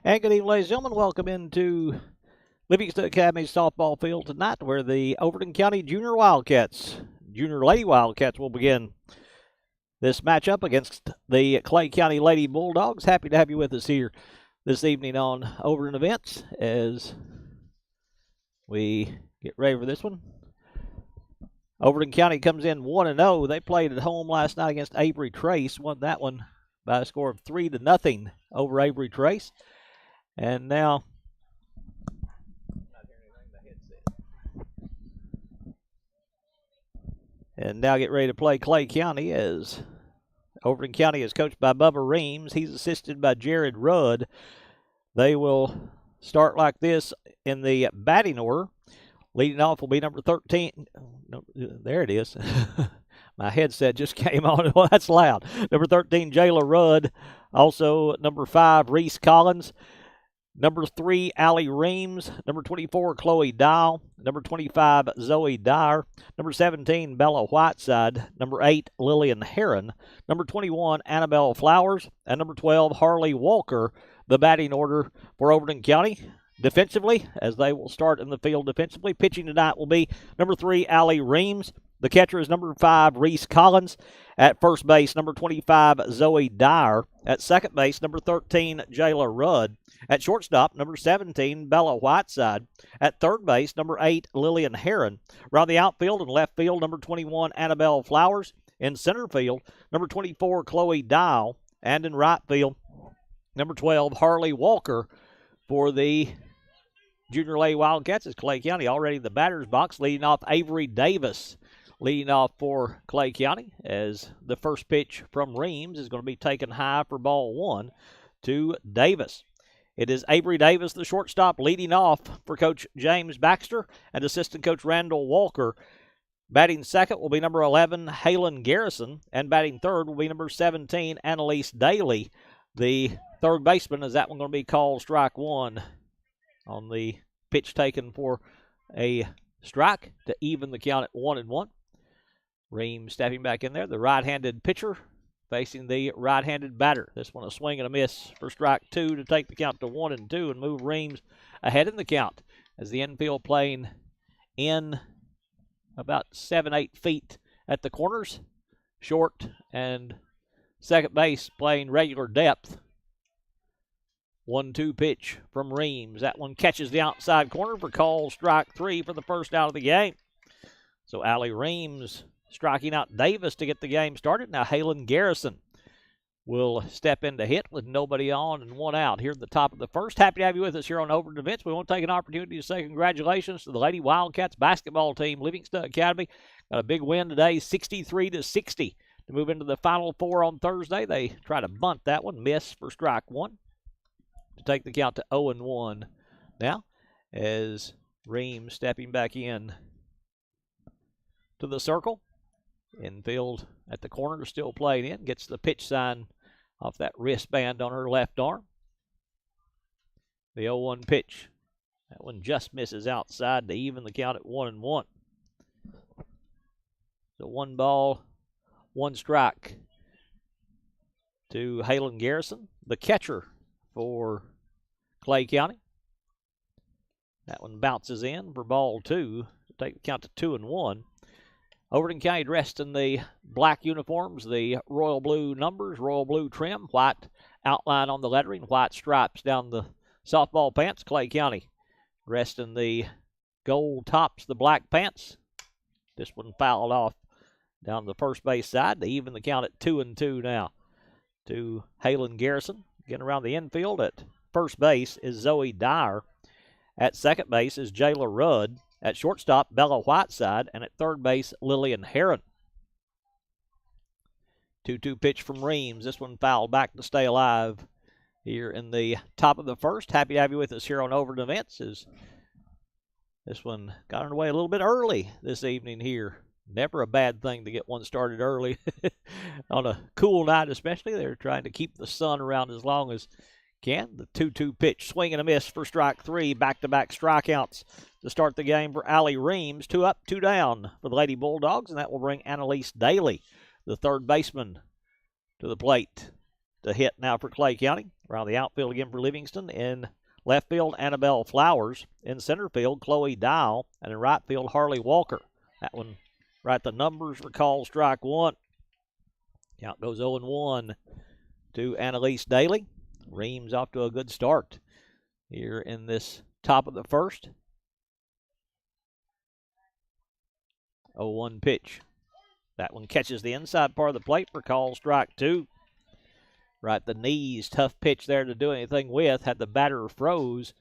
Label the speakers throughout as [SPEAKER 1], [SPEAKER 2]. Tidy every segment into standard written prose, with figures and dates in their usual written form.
[SPEAKER 1] And good evening, ladies and gentlemen. Welcome into Livingston Academy softball field tonight, where the Overton County Junior Lady Wildcats, will begin this matchup against the Clay County Lady Bulldogs. Happy to have you with us here this evening on Overton Events as we get ready for this one. Overton County comes in 1-0. They played at home last night against Avery Trace. Won that one by a score of 3-0 over Avery Trace. And now, get ready to play Clay County, as Overton County is coached by Bubba Reams. He's assisted by Jared Rudd. They will start like this in the batting order. Leading off will be number 13. No, there it is. My headset just came on. Well, that's loud. Number 13, Jayla Rudd. Also, number 5, Reese Collins. Number 3, Allie Reams. Number 24, Chloe Dial. Number 25, Zoe Dyer. Number 17, Bella Whiteside. Number 8, Lillian Heron. Number 21, Annabelle Flowers. And number 12, Harley Walker. The batting order for Overton County. Defensively, as they will start in the field defensively. Pitching tonight will be number 3, Allie Reams. The catcher is number 5, Reese Collins. At first base, number 25, Zoe Dyer. At second base, number 13, Jayla Rudd. At shortstop, number 17, Bella Whiteside. At third base, number 8, Lillian Heron. Around the outfield and left field, number 21, Annabelle Flowers. In center field, number 24, Chloe Dial. And in right field, number 12, Harley Walker for the Junior Lady Wildcats. Is Clay County already in the batter's box, leading off Avery Davis. Leading off for Clay County, as the first pitch from Reams is going to be taken high for ball 1 to Davis. It is Avery Davis, the shortstop, leading off for Coach James Baxter and assistant coach Randall Walker. Batting second will be number 11, Halen Garrison, and batting third will be number 17, Annalise Daly. The third baseman, is that one going to be called strike 1 on the pitch taken for a strike to even the count at 1-1. Reams stepping back in there, the right-handed pitcher facing the right-handed batter. This one a swing and a miss for strike 2 to take the count to 1-2 and move Reams ahead in the count, as the infield playing in about 7-8 feet at the corners. Short and second base playing regular depth. 1-2 pitch from Reams. That one catches the outside corner for call strike 3 for the first out of the game. So Allie Reams striking out Davis to get the game started. Now Halen Garrison will step in to hit with nobody on and 1 out here at the top of the first. Happy to have you with us here on Overton Events. We want to take an opportunity to say congratulations to the Lady Wildcats basketball team, Livingston Academy. Got a big win today, 63-60, to move into the Final Four on Thursday. They try to bunt that one, miss for strike 1 to take the count to 0-1 now, as Reams stepping back in to the circle. Infield at the corner, still playing in. Gets the pitch sign off that wristband on her left arm. The 0-1 pitch. That one just misses outside to even the count at 1-1. So 1 ball, 1 strike to Halen Garrison, the catcher for Clay County. That one bounces in for ball 2 to take the count to 2-1. Overton County dressed in the black uniforms, the royal blue numbers, royal blue trim, white outline on the lettering, white stripes down the softball pants. Clay County dressed in the gold tops, the black pants. This one fouled off down the first base side to even the count at 2-2 now to Halen Garrison. Getting around the infield at first base is Zoe Dyer. At second base is Jayla Rudd. At shortstop, Bella Whiteside. And at third base, Lillian Heron. 2-2 pitch from Reams. This one fouled back to stay alive here in the top of the first. Happy to have you with us here on Overton Events. As this one got underway a little bit early this evening here. Never a bad thing to get one started early on a cool night especially. They're trying to keep the sun around as long as can. The 2-2 pitch, swing and a miss for strike 3. Back-to-back strikeouts to start the game for Allie Reams. 2 up, 2 down for the Lady Bulldogs, and that will bring Annalise Daly, the third baseman, to the plate to hit now for Clay County. Around the outfield again for Livingston. In left field, Annabelle Flowers. In center field, Chloe Dial. And in right field, Harley Walker. That one right the numbers for call strike one. Count goes 0-1 to Annalise Daly. Reams off to a good start here in this top of the first. 0-1 pitch. That one catches the inside part of the plate for call strike two. Right the knees, tough pitch there to do anything with. Had the batter froze.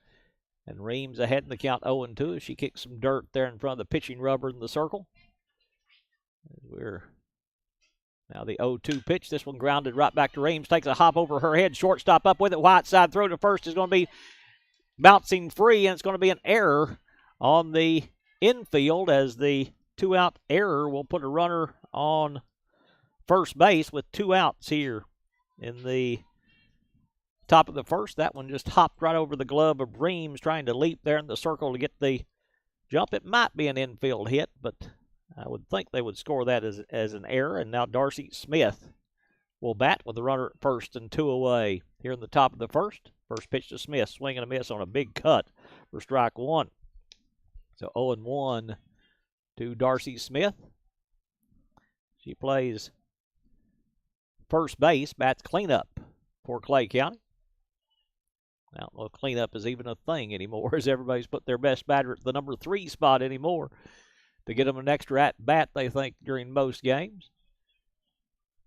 [SPEAKER 1] And Reams ahead in the count 0-2 as she kicks some dirt there in front of the pitching rubber in the circle. We're now the 0-2 pitch. This one grounded right back to Reams. Takes a hop over her head. Shortstop up with it. White side throw to first is going to be bouncing free, and it's going to be an error on the infield as the two-out error will put a runner on first base with 2 outs here in the top of the first. That one just hopped right over the glove of Reams, trying to leap there in the circle to get the jump. It might be an infield hit, but I would think they would score that as an error. And now Darcy Smith will bat with the runner at first and 2 away here in the top of the first. First pitch to Smith, swing and a miss on a big cut for strike one. So 0-1 to Darcy Smith. She plays first base, bats cleanup for Clay County. I don't know if cleanup is even a thing anymore, as everybody's put their best batter at the number 3 spot anymore to get them an extra at-bat, they think, during most games.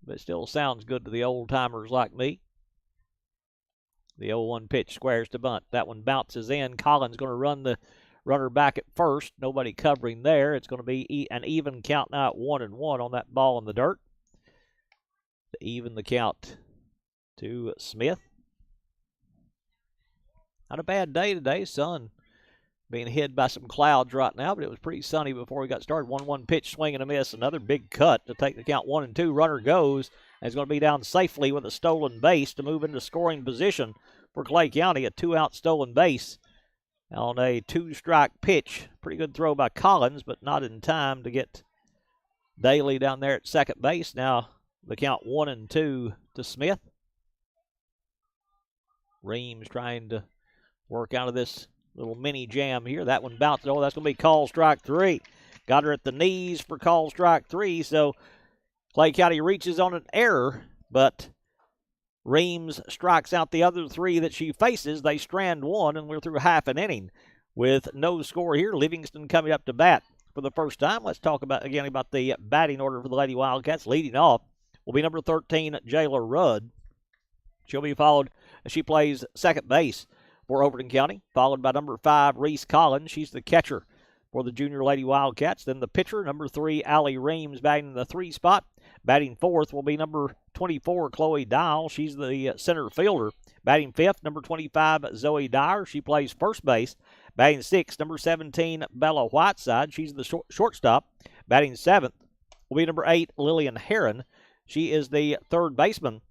[SPEAKER 1] But it still sounds good to the old-timers like me. The 0-1 pitch squares to bunt. That one bounces in. Collins going to run the runner back at first. Nobody covering there. It's going to be an even count now at 1-1 on that ball in the dirt. To even the count to Smith. Not a bad day today. Sun being hid by some clouds right now, but it was pretty sunny before we got started. 1-1 pitch, swing and a miss. Another big cut to take the count 1-2. Runner goes and is going to be down safely with a stolen base to move into scoring position for Clay County. A 2-out stolen base on a 2-strike pitch. Pretty good throw by Collins, but not in time to get Daly down there at second base. Now the count 1-2 to Smith. Reams trying to work out of this little mini jam here. That one bounced. Oh, that's going to be call strike 3. Got her at the knees for call strike 3. So Clay County reaches on an error, but Reams strikes out the other 3 that she faces. They strand one, and we're through half an inning with no score here. Livingston coming up to bat for the first time. Let's talk about the batting order for the Lady Wildcats. Leading off will be number 13, Jayla Rudd. She'll be followed. She plays second base for Overton County, followed by number 5, Reese Collins. She's the catcher for the Junior Lady Wildcats. Then the pitcher, number 3, Allie Reams, batting in the 3 spot. Batting fourth will be number 24, Chloe Dial. She's the center fielder. Batting fifth, number 25, Zoe Dyer. She plays first base. Batting sixth, number 17, Bella Whiteside. She's the shortstop. Batting seventh will be number 8, Lillian Heron. She is the third baseman.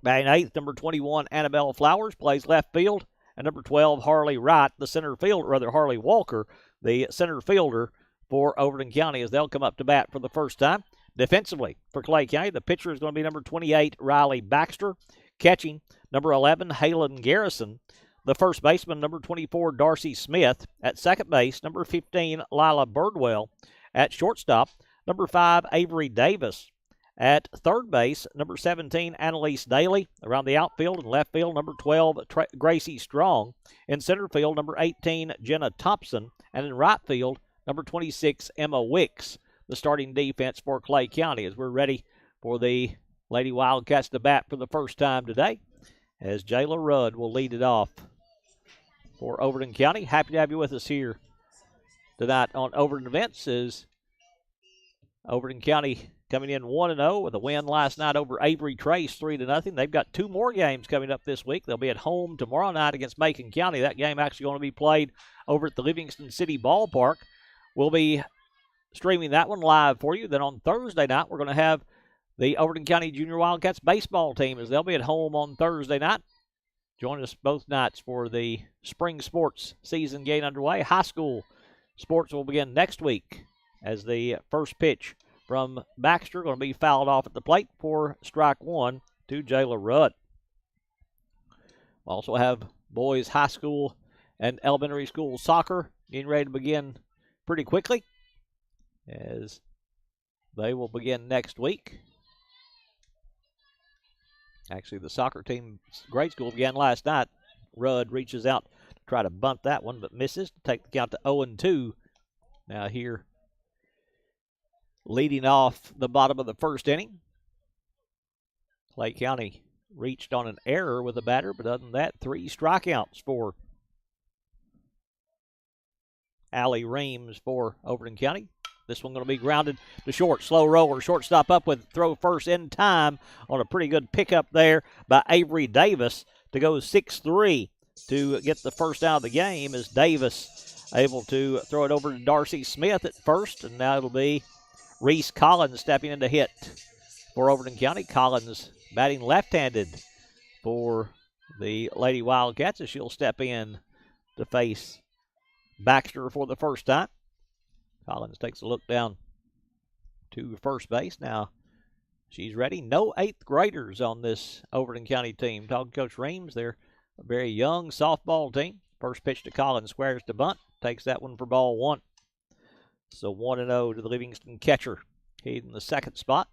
[SPEAKER 1] Batting eighth, number 21, Annabelle Flowers, plays left field. And number 12, Harley Wright, the center fielder, rather Harley Walker, the center fielder for Overton County as they'll come up to bat for the first time. Defensively for Clay County, the pitcher is going to be number 28, Riley Baxter. Catching, number 11, Halen Garrison. The first baseman, number 24, Darcy Smith. At second base, number 15, Lila Birdwell. At shortstop, number 5, Avery Davis. At third base, number 17, Annalise Daly. Around the outfield and left field, number 12, Gracie Strong. In center field, number 18, Jenna Thompson. And in right field, number 26, Emma Wicks. The starting defense for Clay County as we're ready for the Lady Wildcats to bat for the first time today, as Jayla Rudd will lead it off for Overton County. Happy to have you with us here tonight on Overton Events as Overton County coming in 1-0 with a win last night over Avery Trace 3-0. They've got 2 more games coming up this week. They'll be at home tomorrow night against Macon County. That game actually going to be played over at the Livingston City Ballpark. We'll be streaming that one live for you. Then on Thursday night, we're going to have the Overton County Junior Wildcats baseball team as they'll be at home on Thursday night. Join us both nights for the spring sports season getting underway. High school sports will begin next week as the first pitch from Baxter going to be fouled off at the plate for strike 1. to Jayla Rudd. We also have boys high school and elementary school soccer getting ready to begin pretty quickly, as they will begin next week. Actually, the soccer team grade school began last night. Rudd reaches out to try to bunt that one, but misses to take the count to 0-2. Now here, leading off the bottom of the first inning, Clay County reached on an error with a batter, but other than that, 3 strikeouts for Allie Reams for Overton County. This one going to be grounded to short. Slow roller. Shortstop up with throw first in time on a pretty good pickup there by Avery Davis to go 6-3 to get the first out of the game, as Davis able to throw it over to Darcy Smith at first, and now it'll be Reese Collins stepping in to hit for Overton County. Collins batting left-handed for the Lady Wildcats, as she'll step in to face Baxter for the first time. Collins takes a look down to first base. Now she's ready. No 8th graders on this Overton County team. Talking to Coach Reams, they're a very young softball team. First pitch to Collins, squares to bunt. Takes that one for ball 1. So 1-0 to the Livingston catcher. He's in the second spot.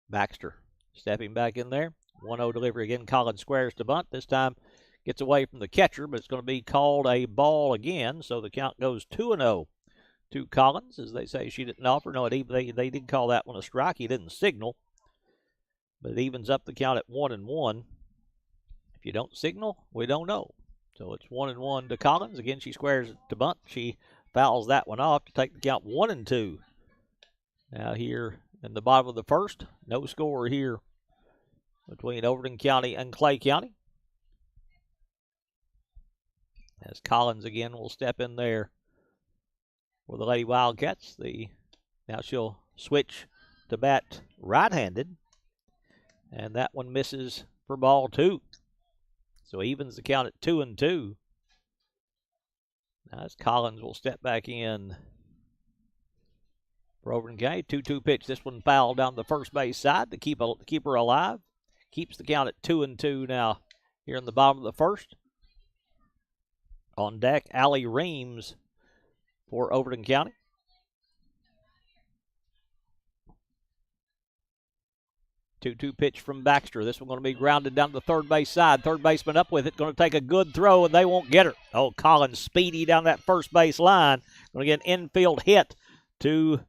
[SPEAKER 1] Baxter stepping back in there. 1-0 delivery again. Collins squares to bunt. This time gets away from the catcher, but it's going to be called a ball again. So the count goes 2-0 to Collins, as they say she didn't offer. No, they did call that one a strike. He didn't signal, but it evens up the count at 1-1. If you don't signal, we don't know. So it's 1-1 to Collins. Again, she squares to bunt. She fouls that one off to take the count 1-2. Now here in the bottom of the first, no score here between Overton County and Clay County, as Collins again will step in there for the Lady Wildcats. Now she'll switch to bat right-handed, and that one misses for ball 2. So evens the count at 2-2. Now as Collins will step back in for Overton County. 2-2 pitch. This one fouled down the first base side to keep her alive. Keeps the count at 2-2 now here in the bottom of the first. On deck, Allie Reams for Overton County. Two pitch from Baxter. This one going to be grounded down the third base side. Third baseman up with it. Going to take a good throw, and they won't get her. Oh, Collins speedy down that first base line. Going to get an infield hit to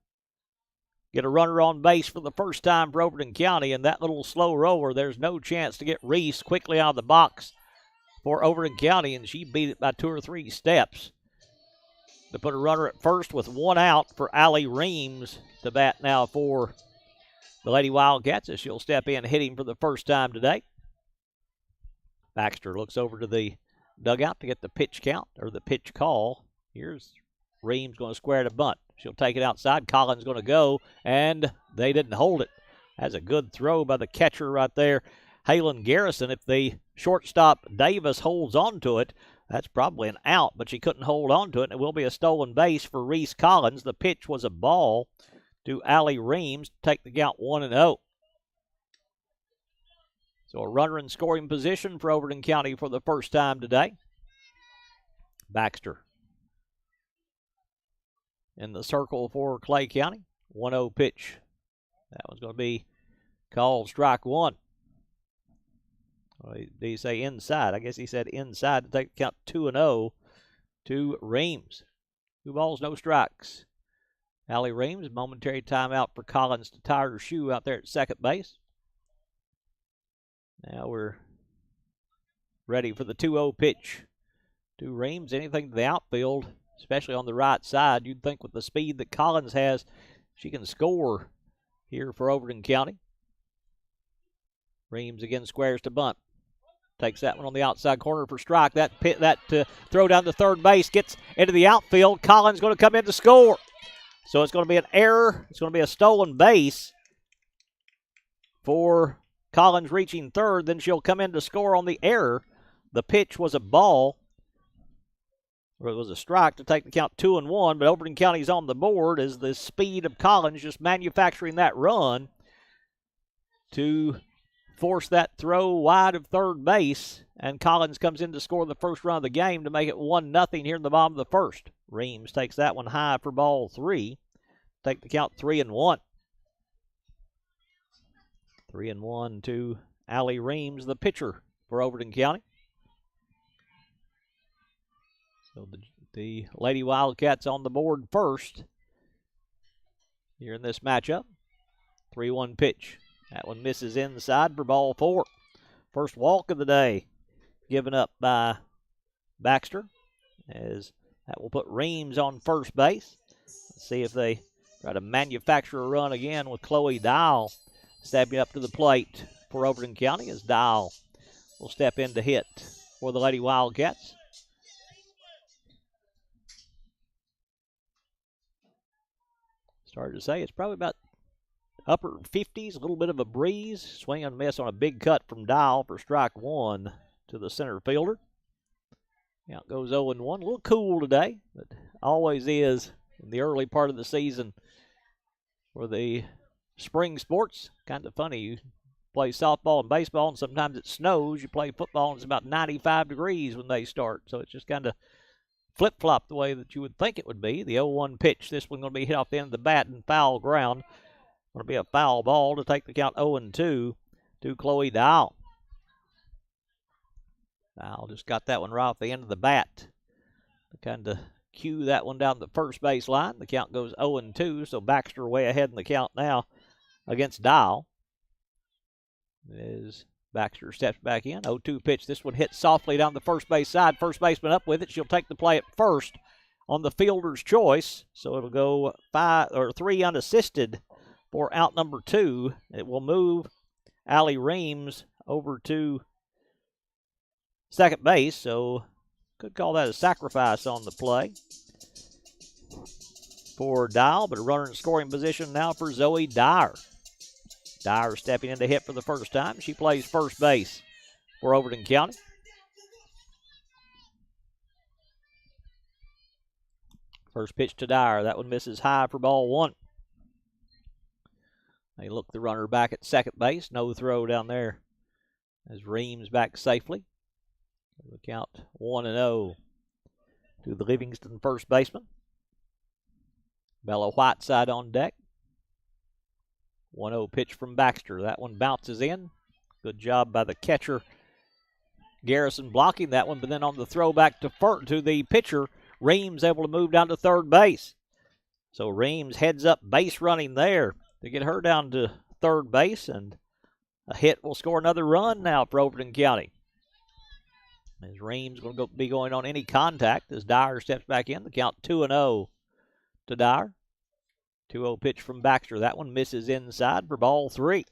[SPEAKER 1] get a runner on base for the first time for Overton County. And that little slow roller, there's no chance to get Reese quickly out of the box for Overton County, and she beat it by 2 or 3 steps to put a runner at first with 1 out for Allie Reams to bat now for the Lady Wildcats, as she'll step in hitting for the first time today. Baxter looks over to the dugout to get the pitch count, or the pitch call. Here's Reams going to square to bunt. She'll take it outside. Collins going to go, and they didn't hold it. That's a good throw by the catcher right there, Halen Garrison. If the shortstop Davis holds on to it, that's probably an out, but she couldn't hold on to it, and it will be a stolen base for Reese Collins. The pitch was a ball to Allie Reams to take the count 1-0. So a runner in scoring position for Overton County for the first time today. Baxter in the circle for Clay County. 1-0 pitch. That one's going to be called strike 1. Well, did he say inside? I guess he said inside to take the count 2-0 to Reams. 2 balls, no strikes. Allie Reams, momentary timeout for Collins to tie her shoe out there at second base. Now we're ready for the 2-0 pitch to Reams. Anything to the outfield, especially on the right side. You'd think with the speed that Collins has, she can score here for Overton County. Reams again squares to bunt. Takes that one on the outside corner for strike. That throw down to third base gets into the outfield. Collins going to come in to score. So it's going to be an error. It's going to be a stolen base for Collins reaching third. Then she'll come in to score on the error. The pitch was a ball. It was a strike to take the count 2-1, but Overton County's on the board as the speed of Collins just manufacturing that run to force that throw wide of third base, and Collins comes in to score the first run of the game to make it 1-0 here in the bottom of the first. Reams takes that one high for ball 3. Take the count 3-1. 3-1 to Allie Reams, the pitcher for Overton County. So the Lady Wildcats on the board first here in this matchup. 3-1 pitch. That one misses inside for ball 4. First walk of the day given up by Baxter, as that will put Reams on first base. Let's see if they try to manufacture a run again with Chloe Dial stepping up to the plate for Overton County, as Dial will step in to hit for the Lady Wildcats. Started to say it's probably about upper 50s, a little bit of a breeze. Swing and miss on a big cut from Dial for strike 1 to the center fielder. Out goes 0-1. A little cool today, but always is in the early part of the season for the spring sports. Kind of funny. You play softball and baseball, and sometimes it snows. You play football, and it's about 95 degrees when they start. So it's just kind of flip-flop the way that you would think it would be. The 0-1 pitch. This one going to be hit off the end of the bat in foul ground. Going to be a foul ball to take the count 0-2 to Chloe Dial. Dial just got that one right off the end of the bat to kind of cue that one down the first base line. The count goes 0-2, so Baxter way ahead in the count now against Dial. As Baxter steps back in. 0-2 pitch. This one hits softly down the first base side. First baseman up with it. She'll take the play at first on the fielder's choice. So it'll go 3 unassisted for out number 2. It will move Allie Reams over to second base. So could call that a sacrifice on the play for Dial, but a runner in scoring position now for Zoe Dyer. Dyer stepping in to hit for the first time. She plays first base for Overton County. First pitch to Dyer. That one misses high for ball 1. They look the runner back at second base. No throw down there as Reams back safely. The count 1-0 to the Livingston first baseman. Bella Whiteside on deck. 1-0 pitch from Baxter. That one bounces in. Good job by the catcher, Garrison, blocking that one. But then on the throwback to the pitcher, Reams able to move down to third base. So Reams heads up base running there to get her down to third base. And a hit will score another run now for Overton County. As Reams going to be going on any contact as Dyer steps back in. The count 2-0 to Dyer. 2-0 pitch from Baxter. That one misses inside for ball 3.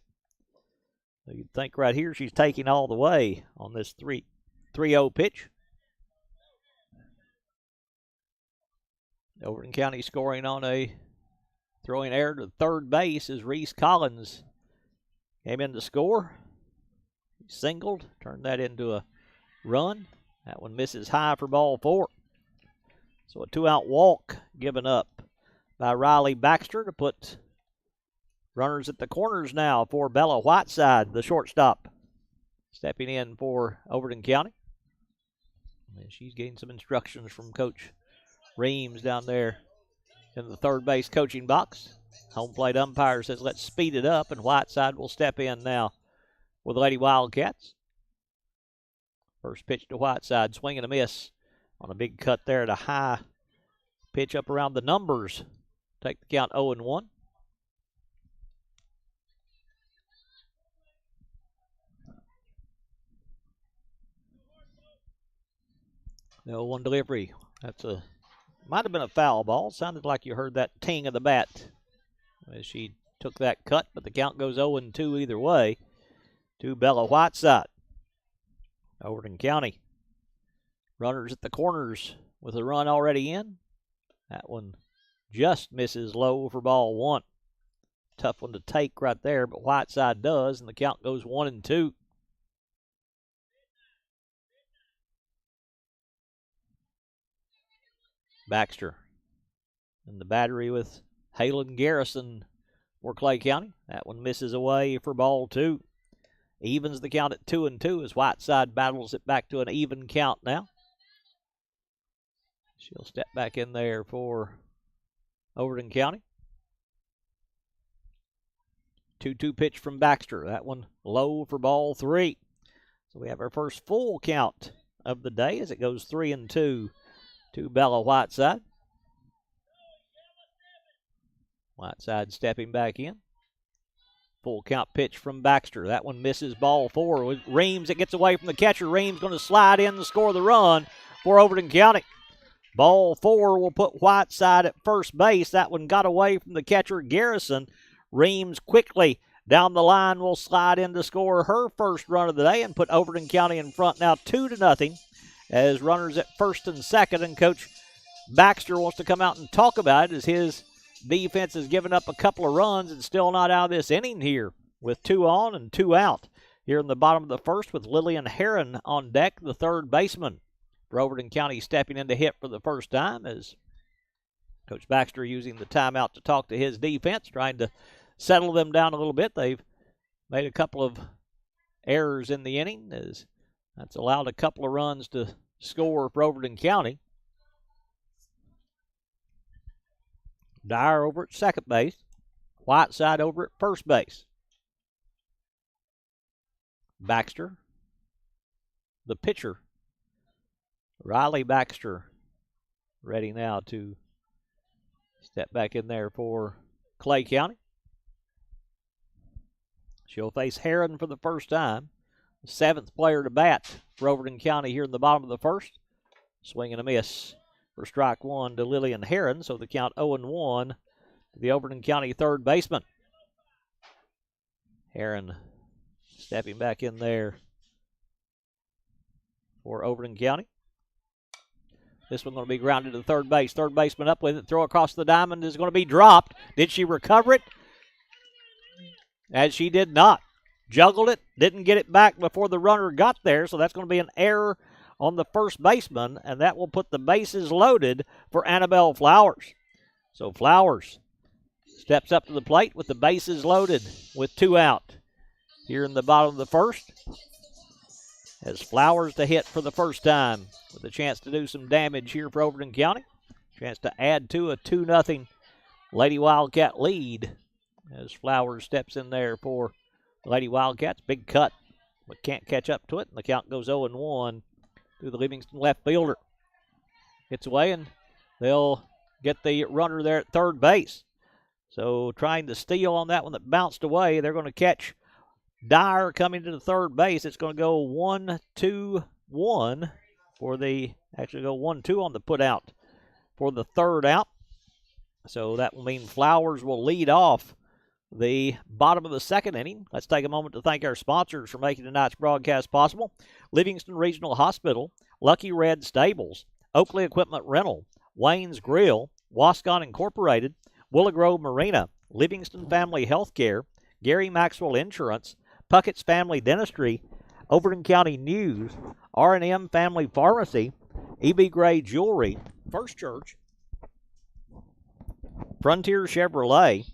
[SPEAKER 1] So you'd think right here she's taking all the way on this 3-0 pitch. Overton County scoring on a throwing error to third base as Reese Collins came in to score. He singled, turned that into a run. That one misses high for ball 4. So a 2-out walk given up by Riley Baxter to put runners at the corners now for Bella Whiteside, the shortstop, stepping in for Overton County. And she's getting some instructions from Coach Reams down there in the third base coaching box. Home plate umpire says let's speed it up, and Whiteside will step in now for the Lady Wildcats. First pitch to Whiteside, swing and a miss on a big cut there at a high pitch up around the numbers. Take the count 0-1. The 0-1 delivery. Might have been a foul ball. Sounded like you heard that ting of the bat as she took that cut, but the count goes 0-2 either way to Bella Whiteside. Overton County. Runners at the corners with a run already in. That one just misses low for ball 1. Tough one to take right there, but Whiteside does, and the count goes 1-2. Baxter in the battery with Halen Garrison for Clay County. That one misses away for ball 2. Evens the count at 2-2 as Whiteside battles it back to an even count now. She'll step back in there for Overton County. 2-2 pitch from Baxter. That one low for ball 3. So we have our first full count of the day as it goes 3-2 to Bella Whiteside. Whiteside stepping back in. Full count pitch from Baxter. That one misses ball 4. With Reams, it gets away from the catcher. Reams going to slide in and score the run for Overton County. Ball 4 will put Whiteside at first base. That one got away from the catcher Garrison. Reams quickly down the line will slide in to score her first run of the day and put Overton County in front now 2-0 as runners at first and second. And Coach Baxter wants to come out and talk about it as his defense has given up a couple of runs and still not out of this inning here with 2 on and 2 out here in the bottom of the first with Lillian Heron on deck, the third baseman for Overton County, stepping in to hit for the first time as Coach Baxter using the timeout to talk to his defense, trying to settle them down a little bit. They've made a couple of errors in the inning as that's allowed a couple of runs to score for Overton County. Dyer over at second base. Whiteside over at first base. Baxter, the pitcher, Riley Baxter, ready now to step back in there for Clay County. She'll face Heron for the first time. The 7th player to bat for Overton County here in the bottom of the first. Swing and a miss for strike 1 to Lillian Heron, so the count 0-1 to the Overton County third baseman. Heron stepping back in there for Overton County. This one going to be grounded to third base. Third baseman up with it. Throw across the diamond is going to be dropped. Did she recover it? As she did not. Juggled it. Didn't get it back before the runner got there. So that's going to be an error on the first baseman. And that will put the bases loaded for Annabelle Flowers. So Flowers steps up to the plate with the bases loaded with 2 out. Here in the bottom of the first. As Flowers to hit for the first time with a chance to do some damage here for Overton County. Chance to add to a 2-0 Lady Wildcat lead as Flowers steps in there for Lady Wildcats. Big cut, but can't catch up to it. And the count goes 0-1 to the Livingston left fielder. Gets away, and they'll get the runner there at third base. So trying to steal on that one that bounced away. They're going to catch Dyer coming to the third base. It's going to go 1-2-1 for the, actually go 1-2 on the put out for the third out. So that will mean Flowers will lead off the bottom of the second inning. Let's take a moment to thank our sponsors for making tonight's broadcast possible. Livingston Regional Hospital, Lucky Red Stables, Oakley Equipment Rental, Wayne's Grill, Wascon Incorporated, Willow Grove Marina, Livingston Family Healthcare, Gary Maxwell Insurance, Puckett's Family Dentistry, Overton County News, R&M Family Pharmacy, E.B. Gray Jewelry, First Church, Frontier Chevrolet,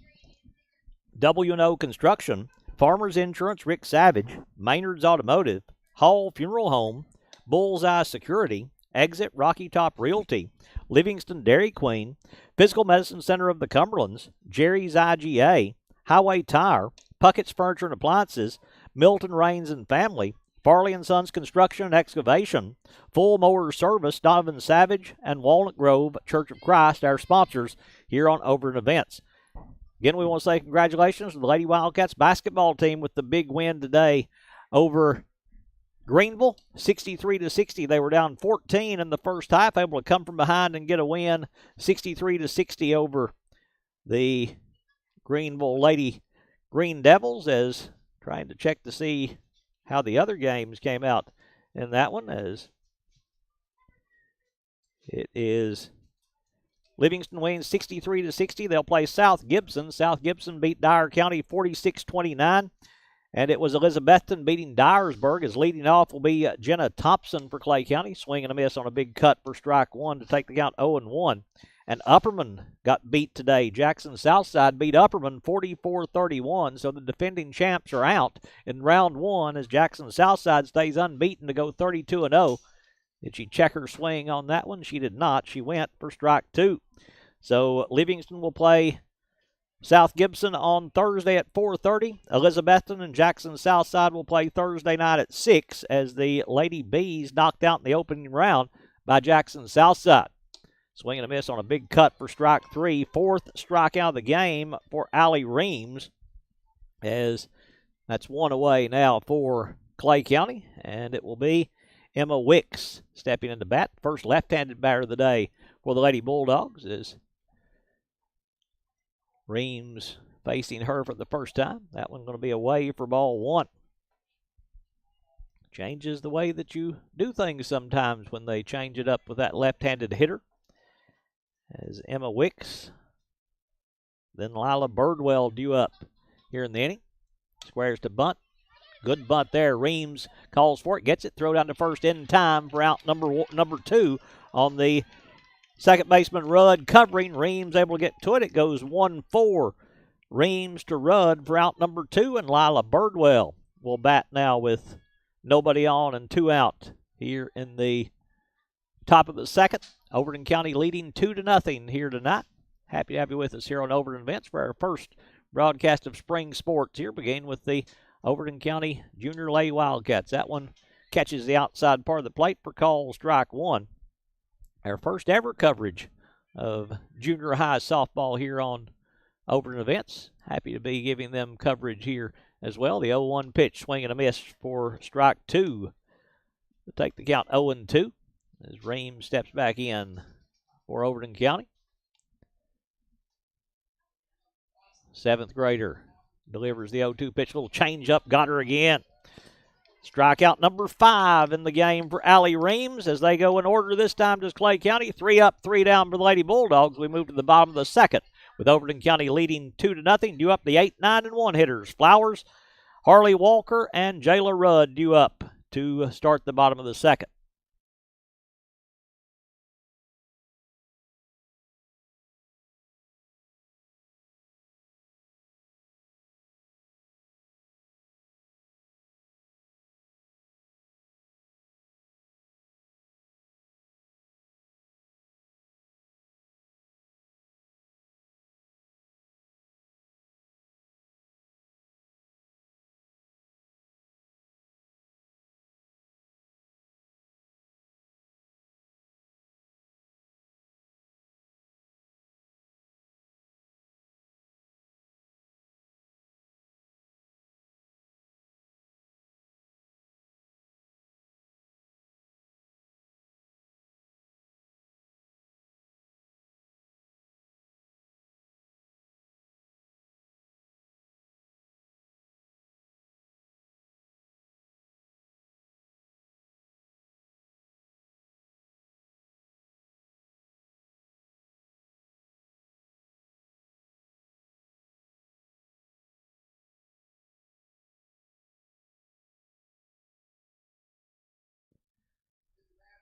[SPEAKER 1] W&O Construction, Farmers Insurance, Rick Savage, Maynard's Automotive, Hall Funeral Home, Bullseye Security, Exit Rocky Top Realty, Livingston Dairy Queen, Physical Medicine Center of the Cumberlands, Jerry's IGA, Highway Tire, Puckett's Furniture and Appliances, Milton Rains and Family, Farley & Sons Construction and Excavation, Full Mower Service, Donovan Savage, and Walnut Grove Church of Christ, our sponsors here on Overton Events. Again, we want to say congratulations to the Lady Wildcats basketball team with the big win today over Greenville, 63-60. They were down 14 in the first half, able to come from behind and get a win, 63-60 over the Greenville Lady Green Devils, as trying to check to see how the other games came out in that one, as it is Livingston wins 63-60. They'll play South Gibson. South Gibson beat Dyer County 46-29. And it was Elizabethton beating Dyersburg, as leading off will be Jenna Thompson for Clay County, swinging a miss on a big cut for strike one to take the count 0-1. And Upperman got beat today. Jackson Southside beat Upperman 44-31, so the defending champs are out in round one as Jackson Southside stays unbeaten to go 32-0. Did she check her swing on that one? She did not. She went for strike two. So Livingston will play South Gibson on Thursday at 4:30. Elizabethton and Jackson Southside will play Thursday night at 6 as the Lady Bees knocked out in the opening round by Jackson Southside. Swinging a miss on a big cut for strike three. Fourth strikeout of the game for Allie Reams, as that's one away now for Clay County, and it will be Emma Wicks stepping into bat. First left-handed batter of the day for the Lady Bulldogs is Reams facing her for the first time. That one's going to be away for ball one. Changes the way that you do things sometimes when they change it up with that left-handed hitter. As Emma Wicks, then Lila Birdwell due up here in the inning. Squares to bunt. Good bunt there. Reams calls for it, gets it, throw down to first in time for out number two on the second baseman Rudd covering. Reams able to get to it. It goes 1-4. Reams to Rudd for out number two, and Lila Birdwell will bat now with nobody on and two out here in the top of the second. Overton County leading 2-0 here tonight. Happy to have you with us here on Overton Events for our first broadcast of spring sports here, beginning with the Overton County Junior Lady Wildcats. That one catches the outside part of the plate for call strike one. Our first ever coverage of junior high softball here on Overton Events. Happy to be giving them coverage here as well. The 0-1 pitch, swing and a miss for strike two to take the count 0-2 as Reams steps back in for Overton County. Seventh grader delivers the 0-2 pitch. Little change up, got her again. Strikeout number 5 in the game for Allie Reams as they go in order this time to Clay County. 3 up, 3 down for the Lady Bulldogs. We move to the bottom of the second with Overton County leading 2-0. Due up the 8, 9, and 1 hitters. Flowers, Harley Walker, and Jayla Rudd due up to start the bottom of the second.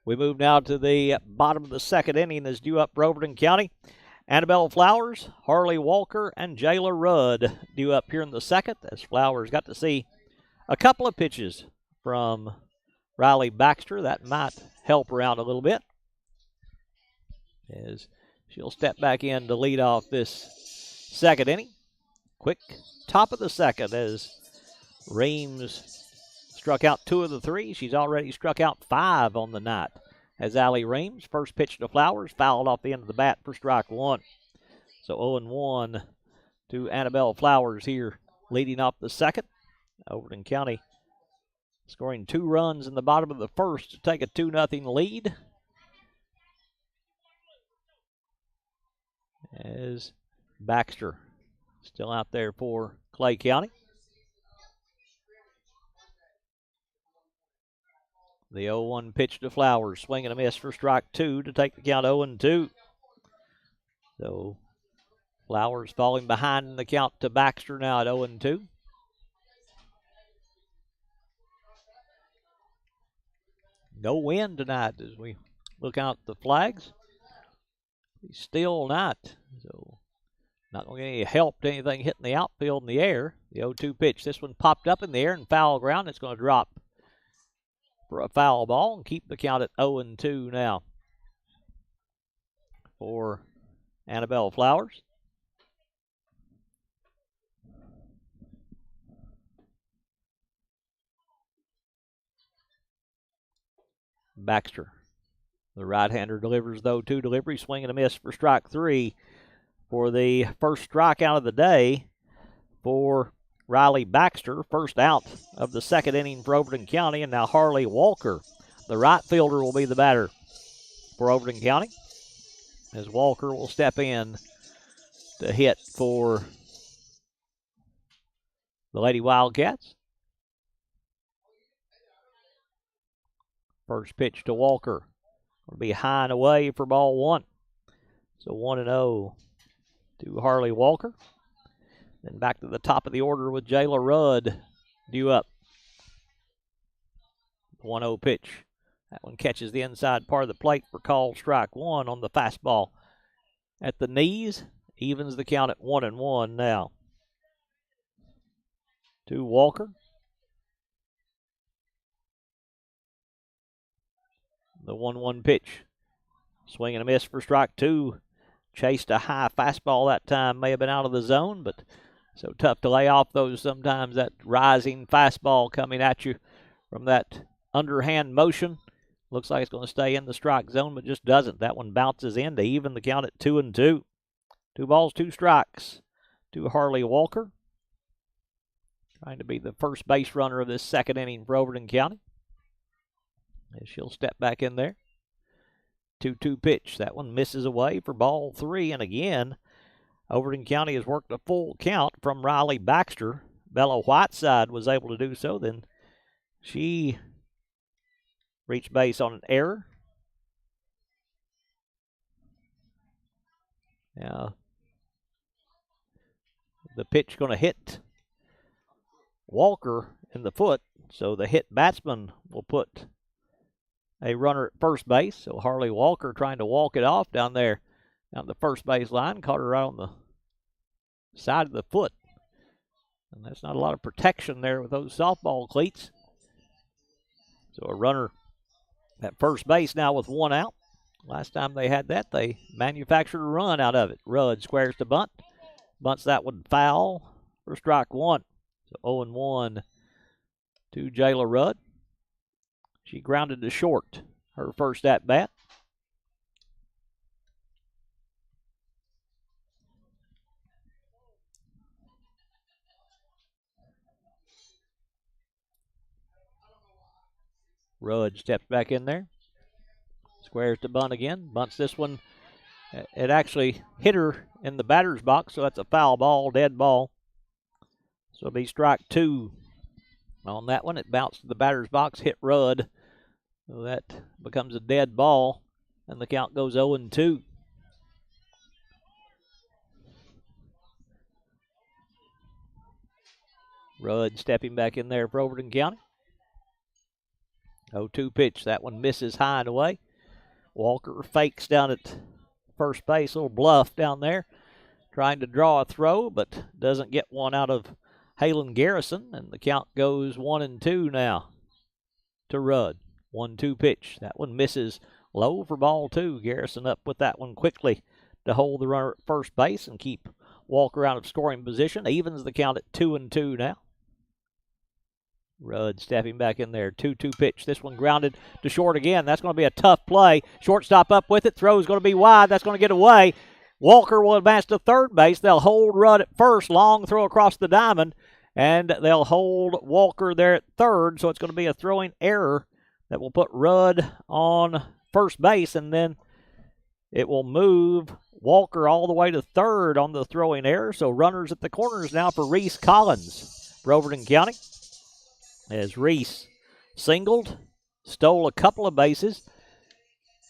[SPEAKER 1] We move now to the bottom of the second inning as due up for Overton County. Annabelle Flowers, Harley Walker, and Jayla Rudd due up here in the second as Flowers got to see a couple of pitches from Riley Baxter. That might help her out a little bit as she'll step back in to lead off this second inning. Quick top of the second as Reams struck out 2 of the 3. She's already struck out 5 on the night as Allie Reams. First pitch to Flowers, fouled off the end of the bat for strike one. So 0-1 to Annabelle Flowers here, leading off the second. Overton County scoring 2 runs in the bottom of the first to take a 2-0 lead. As Baxter still out there for Clay County. The 0-1 pitch to Flowers, swing and a miss for strike 2 to take the count 0-2. So Flowers falling behind in the count to Baxter now at 0-2. No wind tonight as we look out the flags. Still night, so not going to get any help to anything hitting the outfield in the air. The 0-2 pitch. This one popped up in the air and foul ground. It's going to drop for a foul ball and keep the count at 0-2 now for Annabelle Flowers. Baxter, the right-hander, delivers the 0-2 delivery, swing and a miss for strike 3 for the first strikeout of the day for Riley Baxter. First out of the second inning for Overton County, and now Harley Walker, the right fielder, will be the batter for Overton County, as Walker will step in to hit for the Lady Wildcats. First pitch to Walker will be high and away for ball 1. So 1-0 to Harley Walker. Then back to the top of the order with Jayla Rudd due up. 1-0 pitch. That one catches the inside part of the plate for call strike 1 on the fastball at the knees. Evens the count at 1-1 now. To Walker. The 1-1 pitch. Swing and a miss for strike 2. Chased a high fastball that time. May have been out of the zone, but so tough to lay off those sometimes. That rising fastball coming at you from that underhand motion. Looks like it's going to stay in the strike zone, but just doesn't. That one bounces in to even the count at 2-2. 2 balls, 2 strikes to Harley Walker. Trying to be the first base runner of this second inning for Overton County. As she'll step back in there. 2-2 pitch. That one misses away for ball 3. And again, Overton County has worked a full count from Riley Baxter. Bella Whiteside was able to do so. Then she reached base on an error. Now, the pitch going to hit Walker in the foot. So the hit batsman will put a runner at first base. So Harley Walker trying to walk it off down there on the first base line. Caught her right on the side of the foot. And that's not a lot of protection there with those softball cleats. So a runner at first base now with 1 out. Last time they had that, they manufactured a run out of it. Rudd squares to bunt. Bunts that one foul for strike 1. So 0-1 to Jayla Rudd. She grounded to short her first at bat. Rudd steps back in there. Squares to bunt again. Bunts this one. It actually hit her in the batter's box, so that's a foul ball, dead ball. So it'll be strike 2 on that one. It bounced to the batter's box, hit Rudd. So that becomes a dead ball, and the count goes 0-2. Rudd stepping back in there for Overton County. 0-2 pitch. That one misses high and away. Walker fakes down at first base. A little bluff down there. Trying to draw a throw, but doesn't get one out of Halen Garrison. And the count goes 1-2 now to Rudd. 1-2 pitch. That one misses low for ball 2. Garrison up with that one quickly to hold the runner at first base and keep Walker out of scoring position. Evens the count at 2-2 now. Rudd stepping back in there. 2-2 pitch. This one grounded to short again. That's going to be a tough play. Shortstop up with it. Throw's going to be wide. That's going to get away. Walker will advance to third base. They'll hold Rudd at first. Long throw across the diamond. And they'll hold Walker there at third. So it's going to be a throwing error that will put Rudd on first base. And then it will move Walker all the way to third on the throwing error. So runners at the corners now for Reese Collins for Overton County. As Reese singled, stole a couple of bases,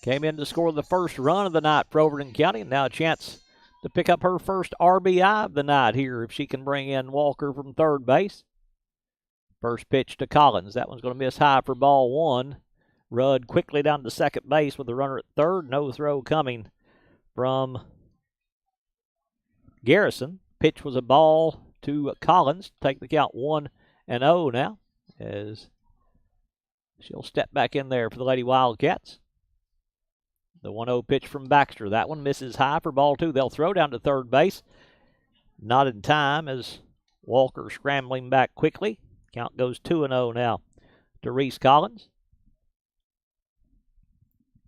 [SPEAKER 1] came in to score the first run of the night for Overton County, and now a chance to pick up her first RBI of the night here if she can bring in Walker from third base. First pitch to Collins. That one's going to miss high for ball 1. Rudd quickly down to second base with the runner at third. No throw coming from Garrison. Pitch was a ball to Collins. Take the count 1-0 now as she'll step back in there for the Lady Wildcats. The 1-0 pitch from Baxter. That one misses high for ball 2. They'll throw down to third base. Not in time as Walker scrambling back quickly. Count goes 2-0 now to Reese Collins.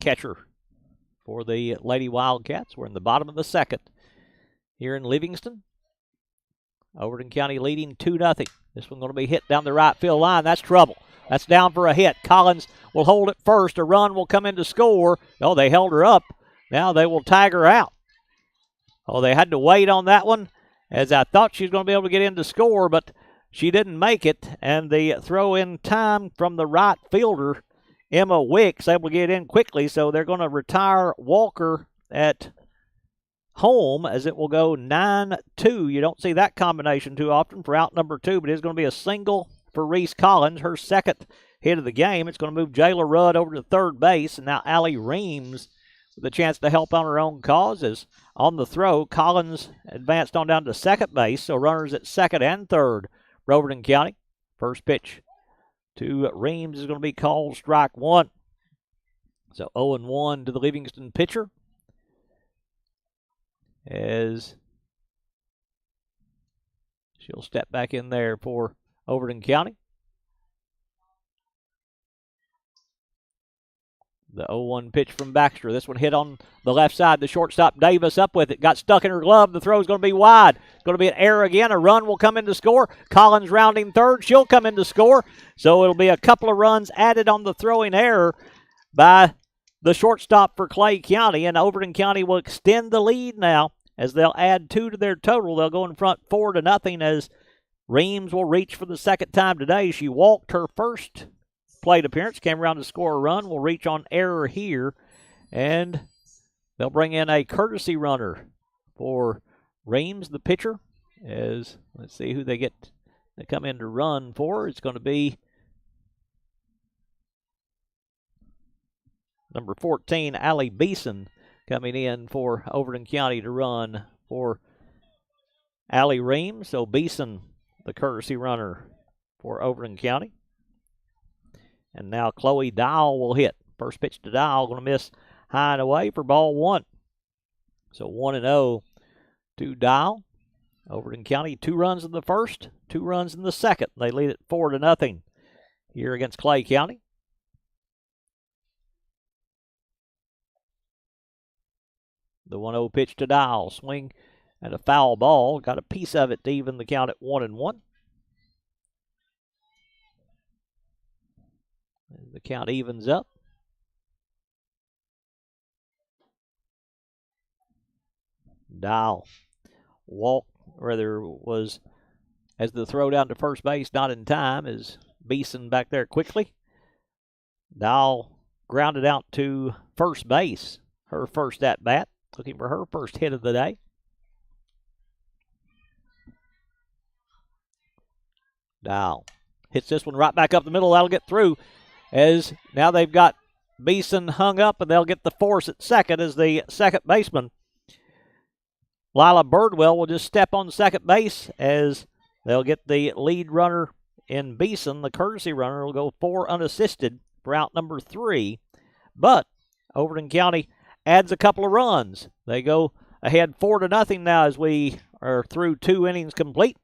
[SPEAKER 1] Catcher for the Lady Wildcats. We're in the bottom of the second here in Livingston. Overton County leading 2-0. This one going to be hit down the right field line. That's trouble. That's down for a hit. Collins will hold it first. A run will come in to score. Oh, they held her up. Now they will tag her out. Oh, they had to wait on that one, as I thought she was going to be able to get in to score, but she didn't make it. And the throw in time from the right fielder, Emma Wicks, able to get in quickly. So they're going to retire Walker at home as it will go 9-2. You don't see that combination too often for out number 2, but it's going to be a single for Reese Collins, her second hit of the game. It's going to move Jayla Rudd over to third base, and now Allie Reams with a chance to help on her own cause. As on the throw, Collins advanced on down to second base, so runners at second and third for Overton County. First pitch to Reams is going to be called strike 1. So 0-1 to the Livingston pitcher, as she'll step back in there for Overton County. The 0-1 pitch from Baxter. This one hit on the left side. The shortstop Davis up with it. Got stuck in her glove. The throw is going to be wide. It's going to be an error again. A run will come in to score. Collins rounding third. She'll come in to score. So it'll be a couple of runs added on the throwing error by the shortstop for Clay County. And Overton County will extend the lead now as they'll add 2 to their total. They'll go in front 4-0 as Reams will reach for the second time today. She walked her first plate appearance, came around to score a run, will reach on error here, and they'll bring in a courtesy runner for Reams, the pitcher, as let's see who they come in to run for. It's going to be number 14, Allie Beeson, coming in for Overton County to run for Allie Reams. So Beeson, the courtesy runner for Overton County. And now Chloe Dial will hit. First pitch to Dial, going to miss high and away for ball 1. So 1-0 to Dial. Overton County, 2 runs in the first, 2 runs in the second. They lead it 4-0 here against Clay County. The 1-0 pitch to Dial. Swing and a foul ball. Got a piece of it to even the count at 1-1. The count evens up. Dial was as the throw down to first base, not in time, as Beeson back there quickly. Dial grounded out to first base, her first at bat, looking for her first hit of the day. Dial hits this one right back up the middle. That'll get through, as now they've got Beeson hung up, and they'll get the force at second as the second baseman, Lila Birdwell, will just step on second base as they'll get the lead runner in Beeson. The courtesy runner will go 4 unassisted for out number 3. But Overton County adds a couple of runs. They go ahead 4-0 now as we are through 2 innings complete,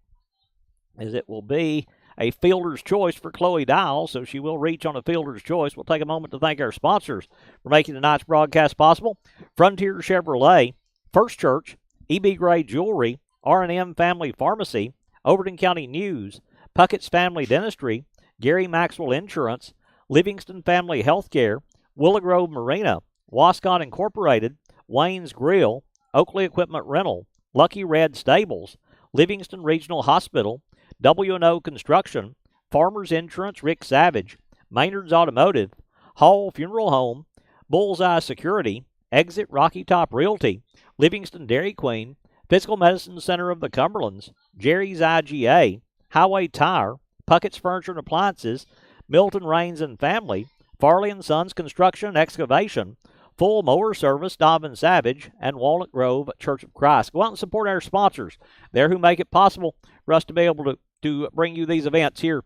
[SPEAKER 1] as it will be a fielder's choice for Chloe Dial, so she will reach on a fielder's choice. We'll take a moment to thank our sponsors for making tonight's broadcast possible. Frontier Chevrolet, First Church, E.B. Gray Jewelry, R&M Family Pharmacy, Overton County News, Puckett's Family Dentistry, Gary Maxwell Insurance, Livingston Family Healthcare, Willow Grove Marina, Wascott Incorporated, Wayne's Grill, Oakley Equipment Rental, Lucky Red Stables, Livingston Regional Hospital, W&O Construction, Farmers Insurance, Rick Savage, Maynard's Automotive, Hall Funeral Home, Bullseye Security, Exit Rocky Top Realty, Livingston Dairy Queen, Physical Medicine Center of the Cumberlands, Jerry's IGA, Highway Tire, Puckett's Furniture and Appliances, Milton Rains and Family, Farley & Sons Construction and Excavation, Full Mower Service, Donovan Savage, and Walnut Grove Church of Christ. Go out and support our sponsors. They're who make it possible for us to be able to bring you these events here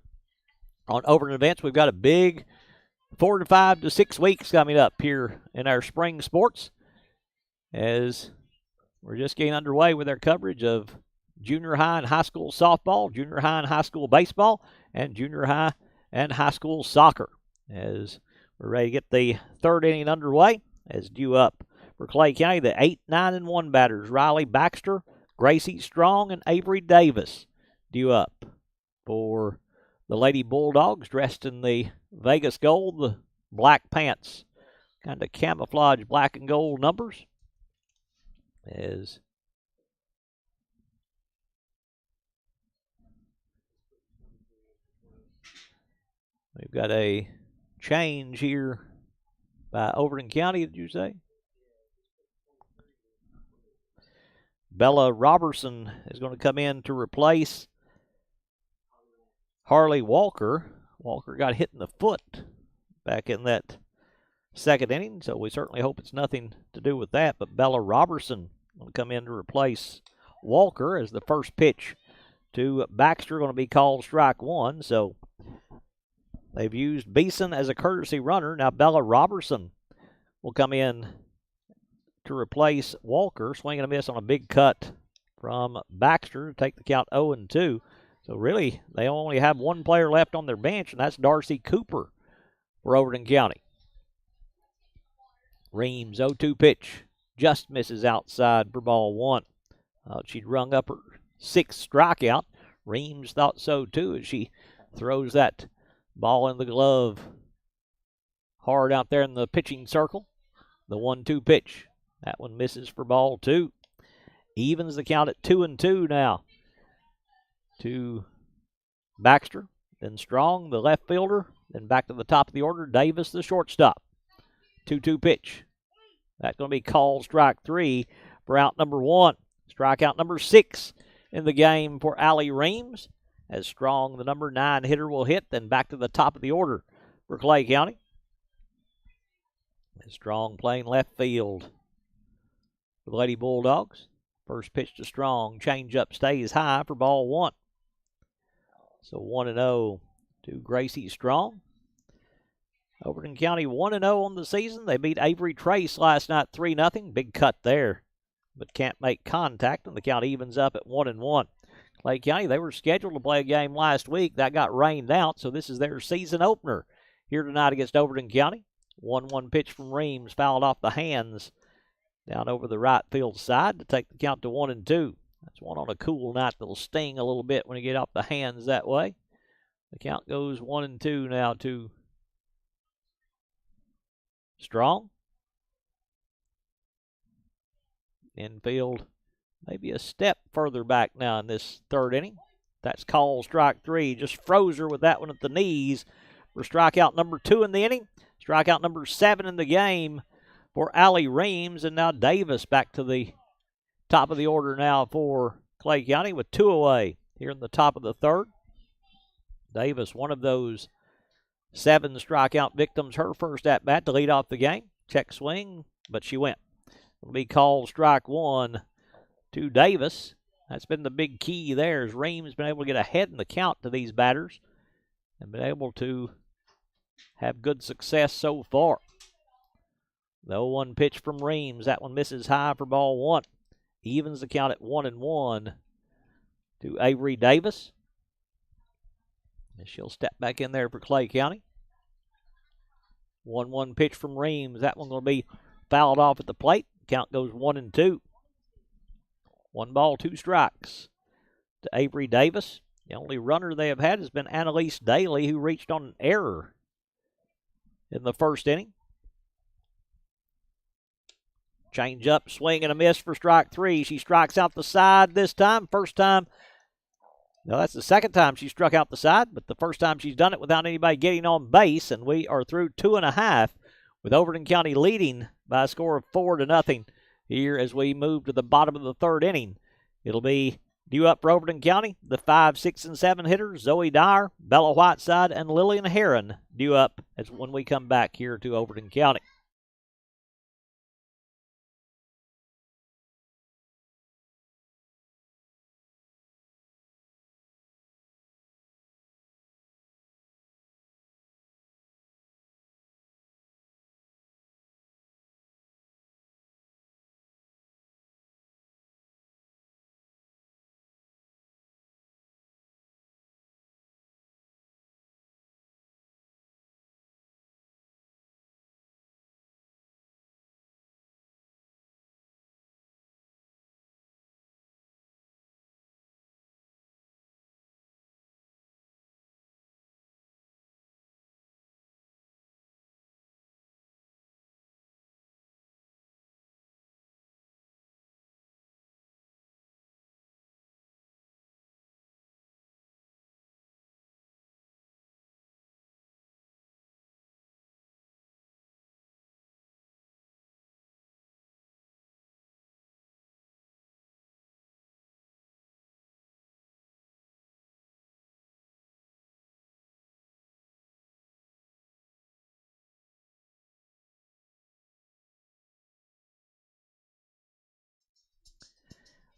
[SPEAKER 1] on Overton Events. We've got a big 4 to 5 to 6 weeks coming up here in our spring sports, as we're just getting underway with our coverage of junior high and high school softball, junior high and high school baseball, and junior high and high school soccer, as we're ready to get the third inning underway. As due up for Clay County, the 8, 9, and 1 batters, Riley Baxter, Gracie Strong, and Avery Davis. Due up for the Lady Bulldogs, dressed in the Vegas gold, the black pants, kind of camouflage black and gold numbers. As we've got a change here by Overton County, did you say? Bella Robertson is going to come in to replace Harley Walker. Walker got hit in the foot back in that second inning, so we certainly hope it's nothing to do with that. But Bella Robertson will come in to replace Walker, as the first pitch to Baxter going to be called strike one. So they've used Beeson as a courtesy runner. Now Bella Robertson will come in to replace Walker, swinging a miss on a big cut from Baxter to take the count 0-2. So really, they only have one player left on their bench, and that's Darcy Cooper for Overton County. Reams, 0-2 pitch, just misses outside for ball one. She'd rung up her 6th strikeout. Reams thought so too, as she throws that ball in the glove hard out there in the pitching circle. The 1-2 pitch. That one misses for ball two. Evens the count at 2-2 now to Baxter. Then Strong, the left fielder. Then back to the top of the order, Davis, the shortstop. 2-2 pitch. That's going to be called strike three for out number one. Strikeout number 6 in the game for Allie Reams, as Strong, the number 9 hitter, will hit. Then back to the top of the order for Clay County. Strong playing left field for the Lady Bulldogs. First pitch to Strong. Changeup stays high for ball one. So 1-0 to Gracie Strong. Overton County 1-0 on the season. They beat Avery Trace last night 3-0. Big cut there, but can't make contact, and the count evens up at 1-1. Clay County, they were scheduled to play a game last week. That got rained out, so this is their season opener here tonight against Overton County. 1-1 pitch from Reams, fouled off the hands down over the right field side to take the count to 1-2. That's one on a cool night that'll sting a little bit when you get off the hands that way. The count goes 1-2 now to Strong. Infield maybe a step further back now in this third inning. That's called strike three. Just froze her with that one at the knees for strikeout number 2 in the inning. Strikeout number 7 in the game for Allie Reams. And now Davis back to the top of the order now for Clay County with 2 away here in the top of the third. Davis, one of those 7 strikeout victims, her first at-bat to lead off the game. Check swing, but she went. It'll be called strike one to Davis. That's been the big key there, as Reams has been able to get ahead in the count to these batters and been able to have good success so far. The 0-1 pitch from Reams. That one misses high for ball one. Evens the count at 1-1 to Avery Davis. And she'll step back in there for Clay County. 1-1 pitch from Reams. That one going to be fouled off at the plate. Count goes 1-2. 1 ball, 2 strikes to Avery Davis. The only runner they have had has been Annalise Daly, who reached on an error in the first inning. Change up, swing, and a miss for strike 3. She strikes out the side this time. First time. No, that's the second time she struck out the side, but the first time she's done it without anybody getting on base, and we are through 2.5 with Overton County leading by a score of 4-0 here as we move to the bottom of the third inning. It'll be Due up for Overton County, the 5, 6, and 7 hitters, Zoe Dyer, Bella Whiteside, and Lillian Heron due up as when we come back here to Overton County.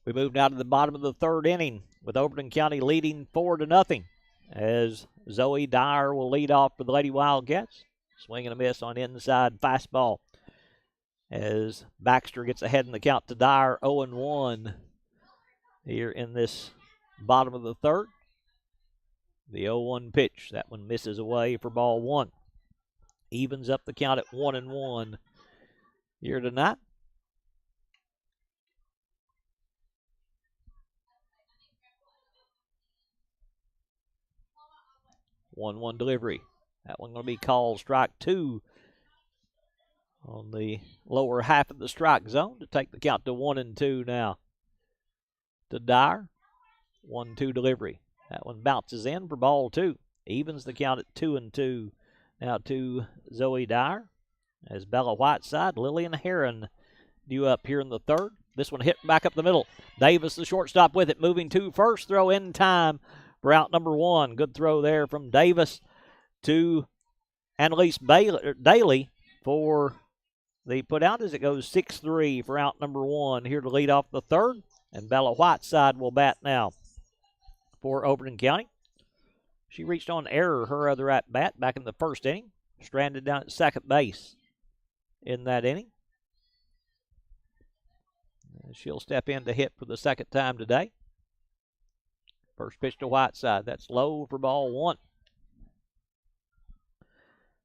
[SPEAKER 1] We move now to the bottom of the third inning with Overton County leading 4-0 as Zoe Dyer will lead off for the Lady Wildcats. Swing and a miss on inside fastball as Baxter gets ahead in the count to Dyer, 0-1 here in this bottom of the third. The 0-1 pitch, that one misses away for ball one. Evens up the count at 1-1 here tonight. One delivery. That one going to be called strike two on the lower half of the strike zone to take the count to 1-2 now. To Dyer, 1-2 delivery. That one bounces in for ball two. Evens the count at 2-2. Now to Zoe Dyer as Bella Whiteside, Lillian Heron due up here in the third. This one hit back up the middle. Davis, the shortstop, with it, moving to first. Throw in time for out number one. Good throw there from Davis to Annalise Daly for the put out as it goes 6-3 for out number one here to lead off the third. And Bella Whiteside will bat now for Overton County. She reached on error her other at bat back in the first inning. Stranded down at second base in that inning. She'll step in to hit for the second time today. First pitch to Whiteside. That's low for ball one.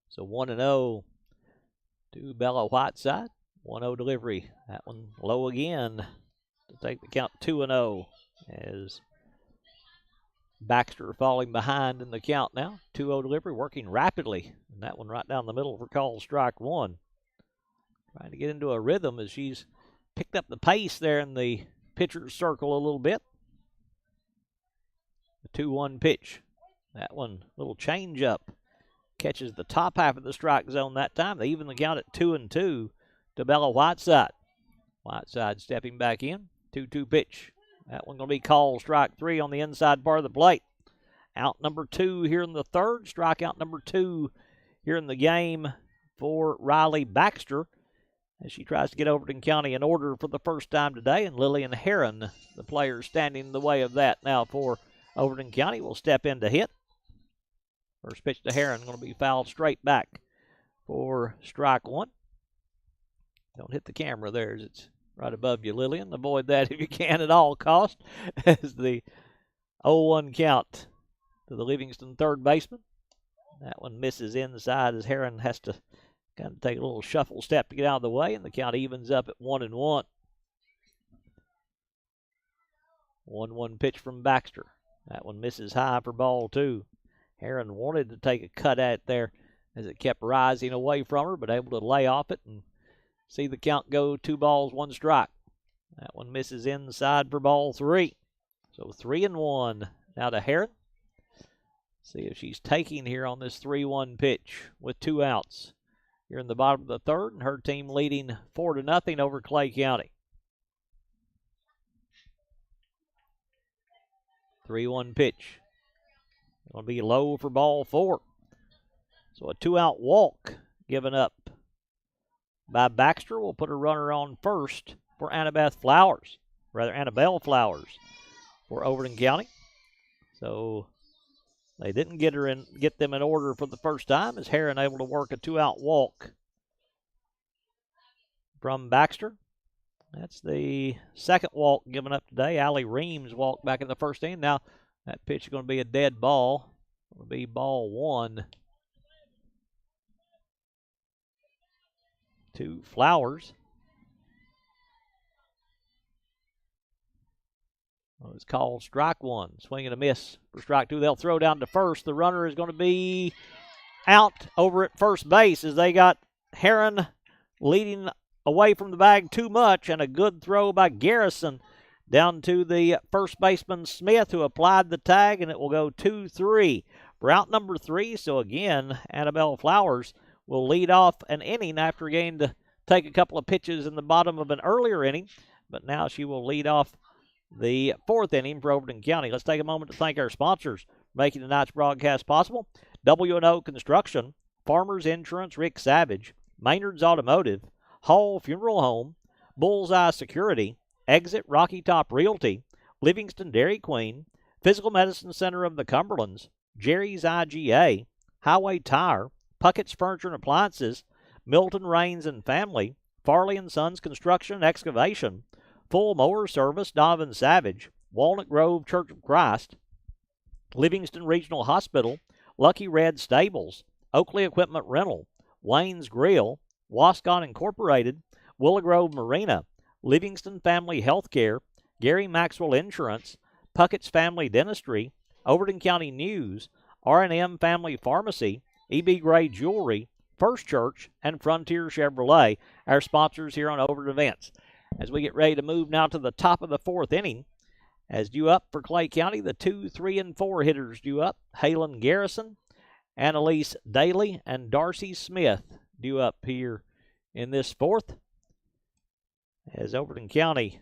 [SPEAKER 1] So 1-0 to Bella Whiteside. 1-0 delivery. That one low again to take the count 2-0 as Baxter falling behind in the count now. 2-0 delivery, working rapidly. And that one right down the middle for call strike one. Trying to get into a rhythm as she's picked up the pace there in the pitcher's circle a little bit. The 2-1 pitch. That one, little change up. Catches the top half of the strike zone that time. They even the count at 2-2 to Bella Whiteside. Whiteside stepping back in. 2-2 pitch. That one going to be called strike three on the inside part of the plate. Out number two here in the third. Strikeout number two here in the game for Riley Baxter as she tries to get Overton County in order for the first time today. And Lillian Heron, the player standing in the way of that now for Overton County, will step in to hit. First pitch to Heron going to be fouled straight back for strike one. Don't hit the camera there as it's right above you, Lillian. Avoid that if you can at all cost as the 0-1 count to the Livingston third baseman. That one misses inside as Heron has to kind of take a little shuffle step to get out of the way, and the count evens up at 1-1. 1-1 pitch from Baxter. That one misses high for ball two. Heron wanted to take a cut at it there as it kept rising away from her, but able to lay off it and see the count go 2 balls, 1 strike. That one misses inside for ball three. So 3-1 now to Heron. See if she's taking here on this 3-1 pitch with 2 outs. Here in the bottom of the third, and her team leading 4-0 over Clay County. 3-1 pitch. Going to be low for ball 4. So a 2-out walk given up by Baxter will put a runner on first for Annabelle Flowers for Overton County. So they didn't get them in order for the first time, as Heron able to work a 2-out walk from Baxter. That's the second walk given up today. Allie Reams walked back in the first inning. Now that pitch is going to be a dead ball. It'll be ball 1 to Flowers. Well, it's called strike 1. Swing and a miss for strike 2. They'll throw down to first. The runner is going to be out over at first base as they got Heron leading away from the bag too much, and a good throw by Garrison down to the first baseman Smith, who applied the tag, and it will go 2-3 for out number 3. So again, Annabelle Flowers will lead off an inning after getting to take a couple of pitches in the bottom of an earlier inning, but now she will lead off the 4th inning for Overton County. Let's take a moment to thank our sponsors for making tonight's broadcast possible. W&O Construction, Farmers Insurance, Rick Savage, Maynard's Automotive, Hall Funeral Home, Bullseye Security, Exit Rocky Top Realty, Livingston Dairy Queen, Physical Medicine Center of the Cumberlands, Jerry's IGA, Highway Tire, Puckett's Furniture and Appliances, Milton Rains and Family, Farley and Sons Construction and Excavation, Full Mower Service, Donovan Savage, Walnut Grove Church of Christ, Livingston Regional Hospital, Lucky Red Stables, Oakley Equipment Rental, Wayne's Grill, Wascon Incorporated, Willow Grove Marina, Livingston Family Healthcare, Gary Maxwell Insurance, Puckett's Family Dentistry, Overton County News, R&M Family Pharmacy, E.B. Gray Jewelry, First Church, and Frontier Chevrolet, our sponsors here on Overton Events. As we get ready to move now to the top of the 4th inning, as due up for Clay County, the 2, 3, and 4 hitters due up. Halen Garrison, Annalise Daly, and Darcy Smith due up here in this 4th. As Overton County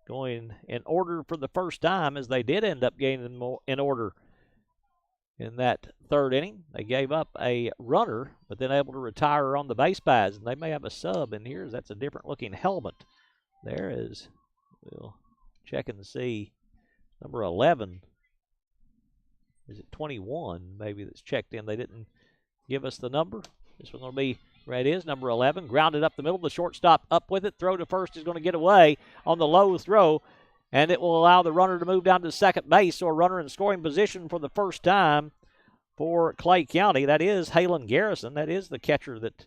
[SPEAKER 1] going in order for the first time, as they did end up getting them in order in that 3rd inning. They gave up a runner, but then able to retire on the base paths. And they may have a sub in here, as that's a different looking helmet. There is, we'll check and see, number 11. Is it 21 maybe that's checked in? They didn't give us the number. This one's going to be, right, it is number 11. Grounded up the middle. The shortstop up with it. Throw to first is going to get away on the low throw, and it will allow the runner to move down to second base. So a runner in scoring position for the first time for Clay County. That is Halen Garrison. That is the catcher that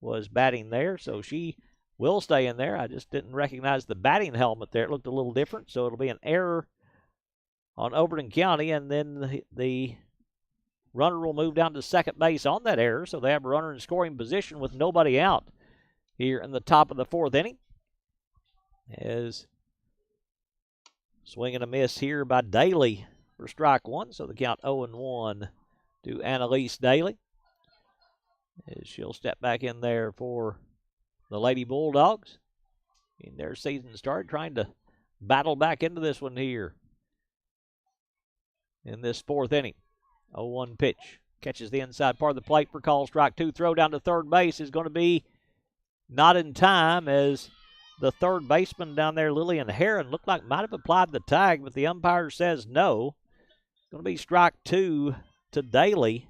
[SPEAKER 1] was batting there. So she will stay in there. I just didn't recognize the batting helmet there. It looked a little different. So it'll be an error on Overton County, and then the runner will move down to second base on that error. So they have a runner in scoring position with nobody out here in the top of the 4th inning. As swing and a miss here by Daly for strike 1. So the count 0-1 to Annalise Daly. As she'll step back in there for the Lady Bulldogs. In their season started, trying to battle back into this one here in this 4th inning. 0-1 pitch. Catches the inside part of the plate for call strike 2. Throw down to third base is going to be not in time, as the third baseman down there, Lillian Heron, looked like might have applied the tag, but the umpire says no. It's going to be strike 2 to Daly,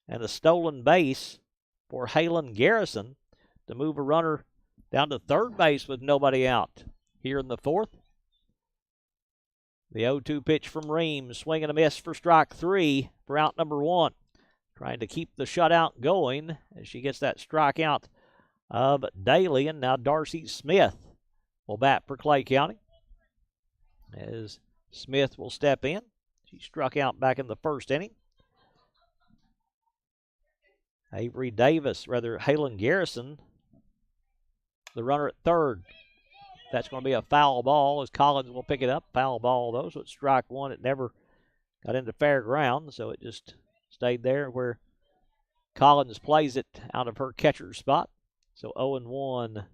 [SPEAKER 1] and a stolen base for Halen Garrison to move a runner down to third base with nobody out here in the 4th. The 0-2 pitch from Reams, swing and a miss for strike 3 for out number 1. Trying to keep the shutout going as she gets that strikeout of Daly, and now Darcy Smith will bat for Clay County. As Smith will step in. She struck out back in the 1st inning. Halen Garrison, the runner at third. That's going to be a foul ball, as Collins will pick it up. Foul ball, though, so it's strike 1. It never got into fair ground, so it just stayed there where Collins plays it out of her catcher's spot. So 0-1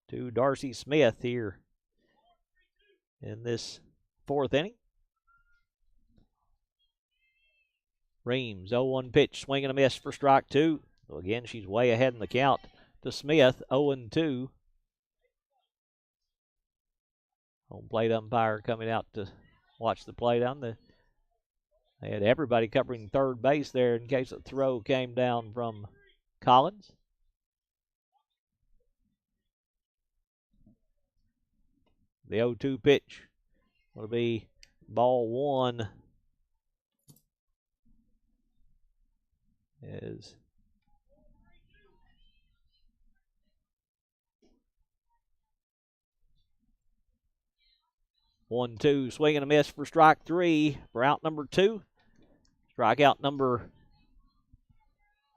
[SPEAKER 1] to Darcy Smith here in this 4th inning. Reams, 0-1 pitch, swing and a miss for strike 2. So again, she's way ahead in the count to Smith, 0-2. Home plate umpire coming out to watch the play down. They had everybody covering third base there in case a throw came down from Collins. The 0-2 pitch will be ball 1. Is one, two, swing and a miss for strike 3 for out number 2. Strikeout number,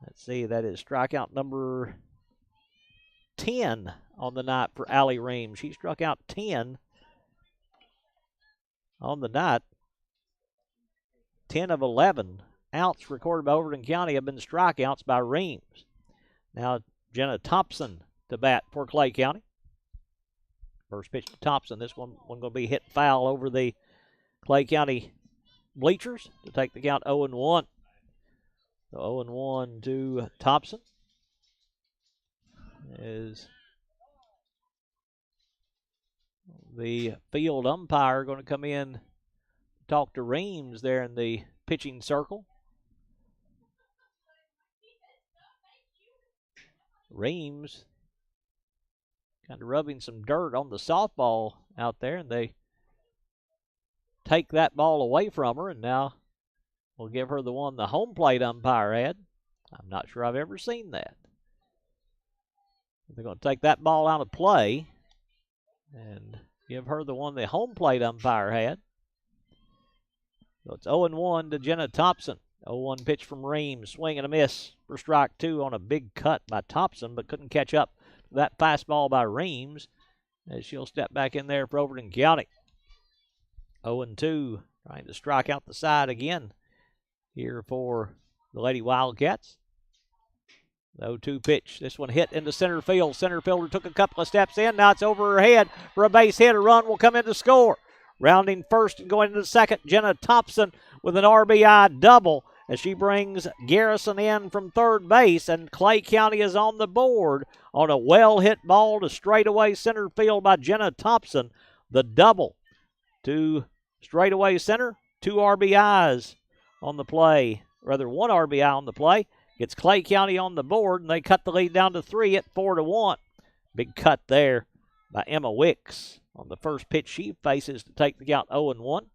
[SPEAKER 1] let's see, that is strikeout number 10 on the night for Allie Reams. She struck out 10 on the night. 10 of 11 outs recorded by Overton County have been strikeouts by Reams. Now Jenna Thompson to bat for Clay County. First pitch to Thompson. This one going to be hit foul over the Clay County bleachers to take the count 0-1. So 0-1 to Thompson. Is the field umpire going to come in, talk to Reams there in the pitching circle. Reams kind of rubbing some dirt on the softball out there, and they take that ball away from her, and now we'll give her the one the home plate umpire had. I'm not sure I've ever seen that. They're going to take that ball out of play and give her the one the home plate umpire had. So it's 0-1 to Jenna Thompson. 0-1 pitch from Reams. Swing and a miss for strike 2 on a big cut by Thompson, but couldn't catch up to that fastball by Reams as she'll step back in there for Overton County. 0-2, trying to strike out the side again here for the Lady Wildcats. The 0-2 pitch. This one hit into center field. Center fielder took a couple of steps in. Now it's over her head for a base hit. A run will come in to score. Rounding first and going into second, Jenna Thompson with an RBI double as she brings Garrison in from third base, and Clay County is on the board on a well-hit ball to straightaway center field by Jenna Thompson. The double to straightaway center, 2 RBIs on the play, rather 1 RBI on the play. Gets Clay County on the board, and they cut the lead down to 3 at 4-1. Big cut there by Emma Wicks on the first pitch she faces to take the count 0-1.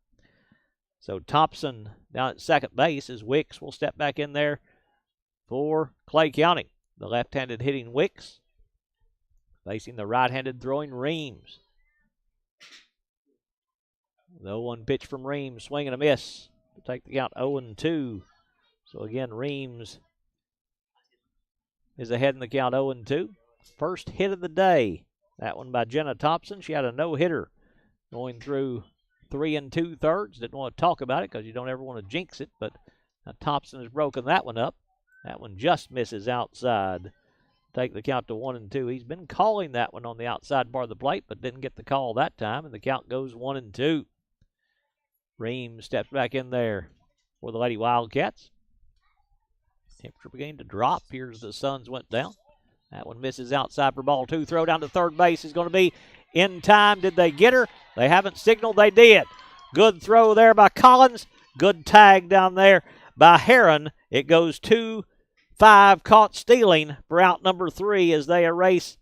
[SPEAKER 1] So Thompson down at second base as Wicks will step back in there for Clay County. The left-handed hitting Wicks facing the right-handed throwing Reams. The 0-1 pitch from Reams, swing and a miss to take the count 0-2. So again, Reams is ahead in the count 0-2. First hit of the day. That one by Jenna Thompson. She had a no-hitter going through 3 2/3. Didn't want to talk about it because you don't ever want to jinx it, but Thompson has broken that one up. That one just misses outside. Take the count to 1-2. He's been calling that one on the outside part of the plate, but didn't get the call that time, and the count goes 1-2. Reams steps back in there for the Lady Wildcats. Temperature beginning to drop here as the suns went down. That one misses outside for ball 2. Throw down to third base is going to be in time. Did they get her? They haven't signaled. They did. Good throw there by Collins. Good tag down there by Heron. It goes 2-5, caught stealing for out number 3 as they erase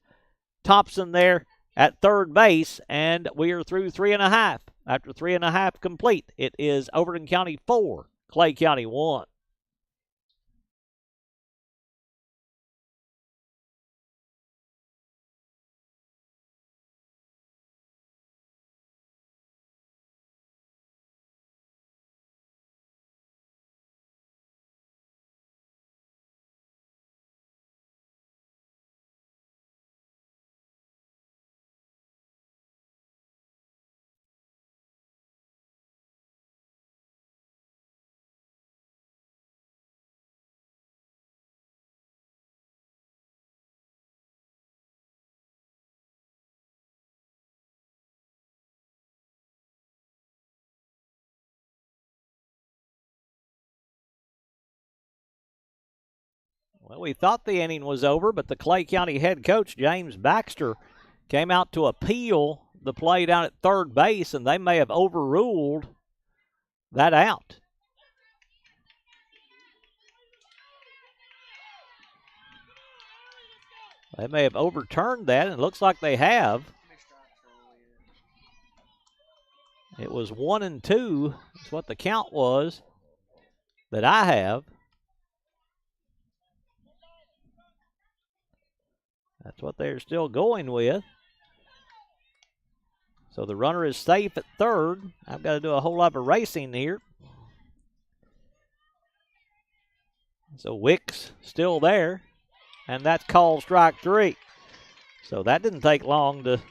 [SPEAKER 1] Thompson there at third base. And we are through 3.5. After 3.5 complete, it is Overton County 4, Clay County 1. Well, we thought the inning was over, but the Clay County head coach, James Baxter, came out to appeal the play down at third base, and they may have overruled that out. They may have overturned that, and it looks like they have. It was 1-2 is what the count was that I have. That's what they're still going with. So the runner is safe at third. I've got to do a whole lot of racing here. So Wicks still there, and that's called strike 3. So that didn't take long to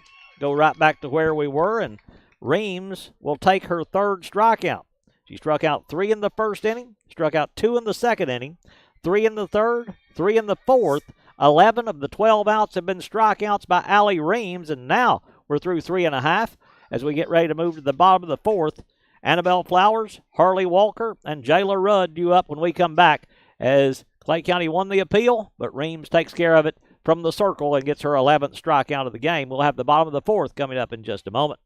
[SPEAKER 1] go right back to where we were, and Reams will take her third strikeout. She struck out 3 in the first inning, struck out 2 in the second inning, 3 in the third, 3 in the fourth. 11 of the 12 outs have been strikeouts by Allie Reams, and now we're through 3.5 as we get ready to move to the bottom of the fourth. Annabelle Flowers, Harley Walker, and Jayla Rudd due up when we come back as Clay County won the appeal, but Reams takes care of it from the circle and gets her 11th strikeout of the game. We'll have the bottom of the fourth coming up in just a moment.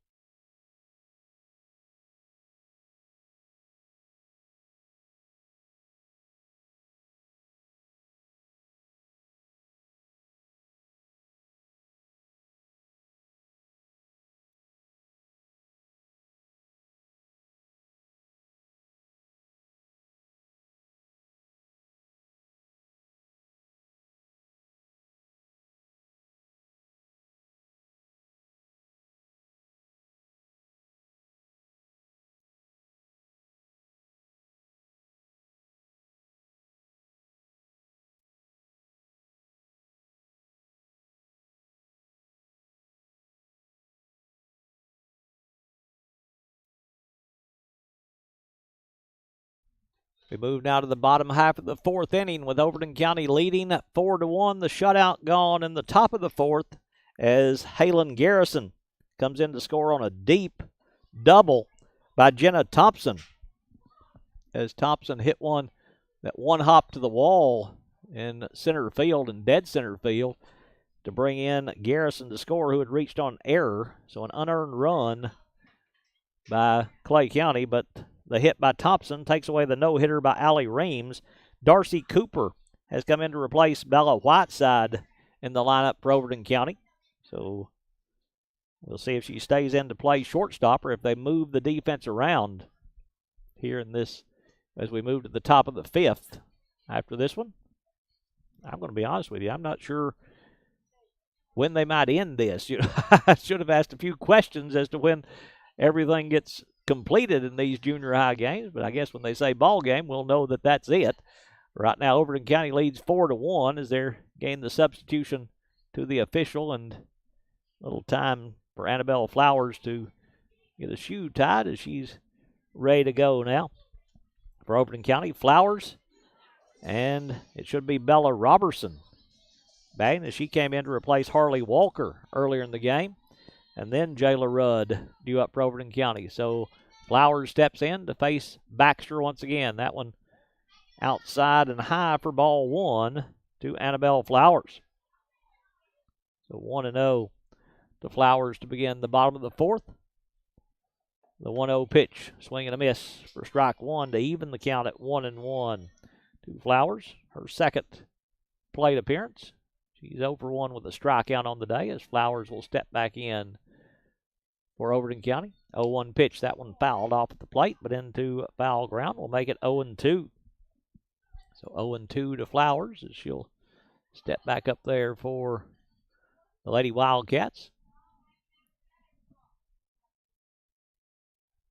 [SPEAKER 1] We move now to the bottom half of the fourth inning with Overton County leading 4-1. The shutout gone in the top of the fourth as Halen Garrison comes in to score on a deep double by Jenna Thompson. As Thompson hit one that one hop to the wall in center field and dead center field to bring in Garrison to score, who had reached on error. So an unearned run by Clay County, but the hit by Thompson takes away the no-hitter by Allie Reams. Darcy Cooper has come in to replace Bella Whiteside in the lineup for Overton County. So we'll see if she stays in to play shortstop or if they move the defense around here in this as we move to the top of the fifth. After this one, I'm going to be honest with you, I'm not sure when they might end this. I should have asked a few questions as to when everything gets completed in these junior high games, but I guess when they say ball game, we'll know that that's it. Right now, Overton County leads 4-1 as they're getting the substitution to the official, and a little time for Annabelle Flowers to get a shoe tied as she's ready to go now. For Overton County, Flowers, and it should be Bella Robertson batting as she came in to replace Harley Walker earlier in the game. And then Jayla Rudd due up for Overton County. So Flowers steps in to face Baxter once again. That one outside and high for ball 1 to Annabelle Flowers. So 1-0 to Flowers to begin the bottom of the fourth. The 1-0 pitch, swing and a miss for strike 1 to even the count at 1-1 to Flowers. Her second plate appearance. She's 0 for 1 with a strikeout on the day as Flowers will step back in for Overton County. 0-1 pitch. That one fouled off at the plate, but into foul ground. We'll make it 0-2. So 0-2 to Flowers as she'll step back up there for the Lady Wildcats.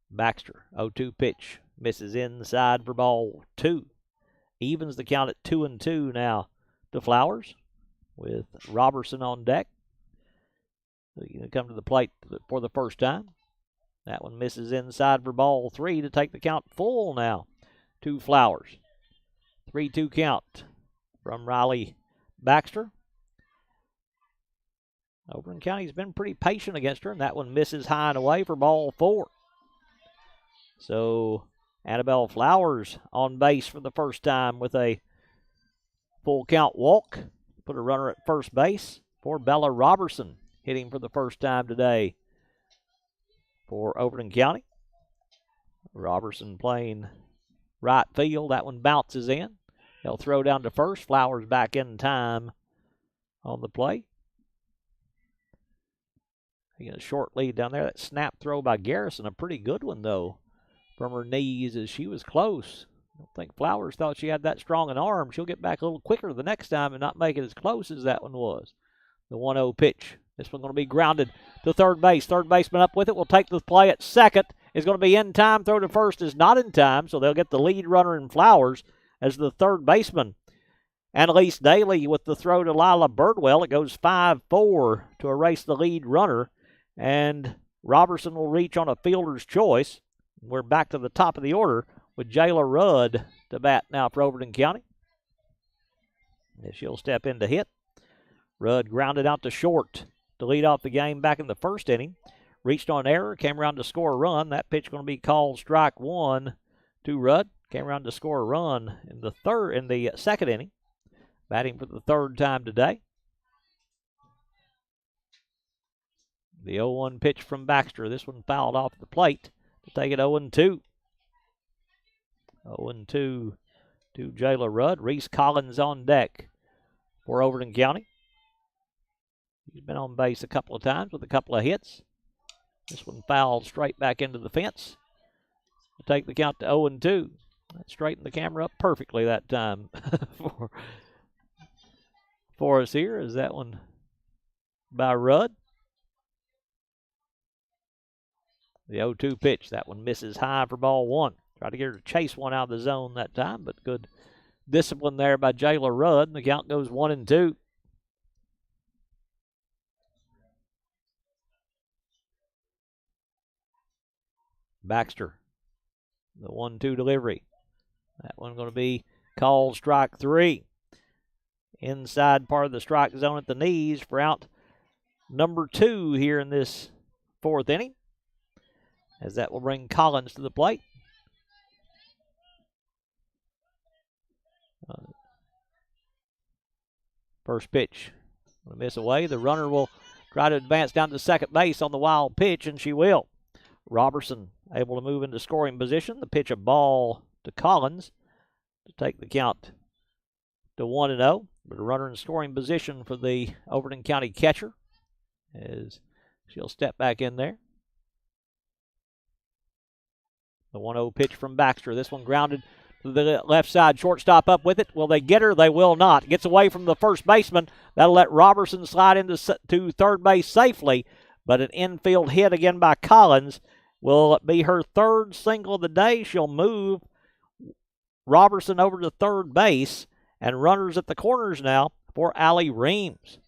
[SPEAKER 1] Baxter, 0-2 pitch. Misses inside for ball 2. Evens the count at 2-2 now to Flowers with Robertson on deck. He's going to come to the plate for the first time. That one misses inside for ball 3 to take the count full now to Flowers. 3-2 count from Riley Baxter. Overton County's been pretty patient against her, and that one misses high and away for ball 4. So Annabelle Flowers on base for the first time with a Full count walk. Put a runner at first base for Bella Robertson, hitting for the first time today for Overton County. Robertson playing right field. That one bounces in. They'll throw down to first. Flowers back in time on the play. Taking a short lead down there. That snap throw by Garrison, a pretty good one, though, from her knees as she was close. I don't think Flowers thought she had that strong an arm. She'll get back a little quicker the next time and not make it as close as that one was. The 1-0 pitch. This one's going to be grounded to third base. Third baseman up with it. Will take the play at second. Is going to be in time. Throw to first is not in time, so they'll get the lead runner in Flowers as the third baseman. Annalise Daly with the throw to Lila Birdwell. It goes 5-4 to erase the lead runner, and Robertson will reach on a fielder's choice. We're back to the top of the order with Jayla Rudd to bat now for Overton County. She'll step in to hit. Rudd grounded out to short to lead off the game back in the first inning. Reached on error, came around to score a run. That pitch going to be called strike one to Rudd. Came around to score a run in the second inning. Batting for the third time today. The 0-1 pitch from Baxter. This one fouled off the plate to take it 0-2. 0-2 to Jayla Rudd. Reese Collins on deck for Overton County. He's been on base a couple of times with a couple of hits. This one fouled straight back into the fence to take the count to 0-2. That straightened the camera up perfectly that time for us here. Is that one by Rudd? The 0-2 pitch. That one misses high for ball one. Tried to get her to chase one out of the zone that time, but good discipline there by Jayla Rudd. And the count goes 1-2. Baxter, the 1-2 delivery. That one going to be called strike three. Inside part of the strike zone at the knees for out number 2 here in this fourth inning. As that will bring Collins to the plate. First pitch. Going to miss away. The runner will try to advance down to second base on the wild pitch, and she will. Robertson able to move into scoring position. The pitch a ball to Collins to take the count to 1-0. But a runner in scoring position for the Overton County catcher as she'll step back in there. The 1-0 pitch from Baxter. This one grounded to the left side. Shortstop up with it. Will they get her? They will not. Gets away from the first baseman. That'll let Robertson slide into third base safely. But an infield hit again by Collins will be her third single of the day. She'll move Robertson over to third base, and runners at the corners now for Allie Reams.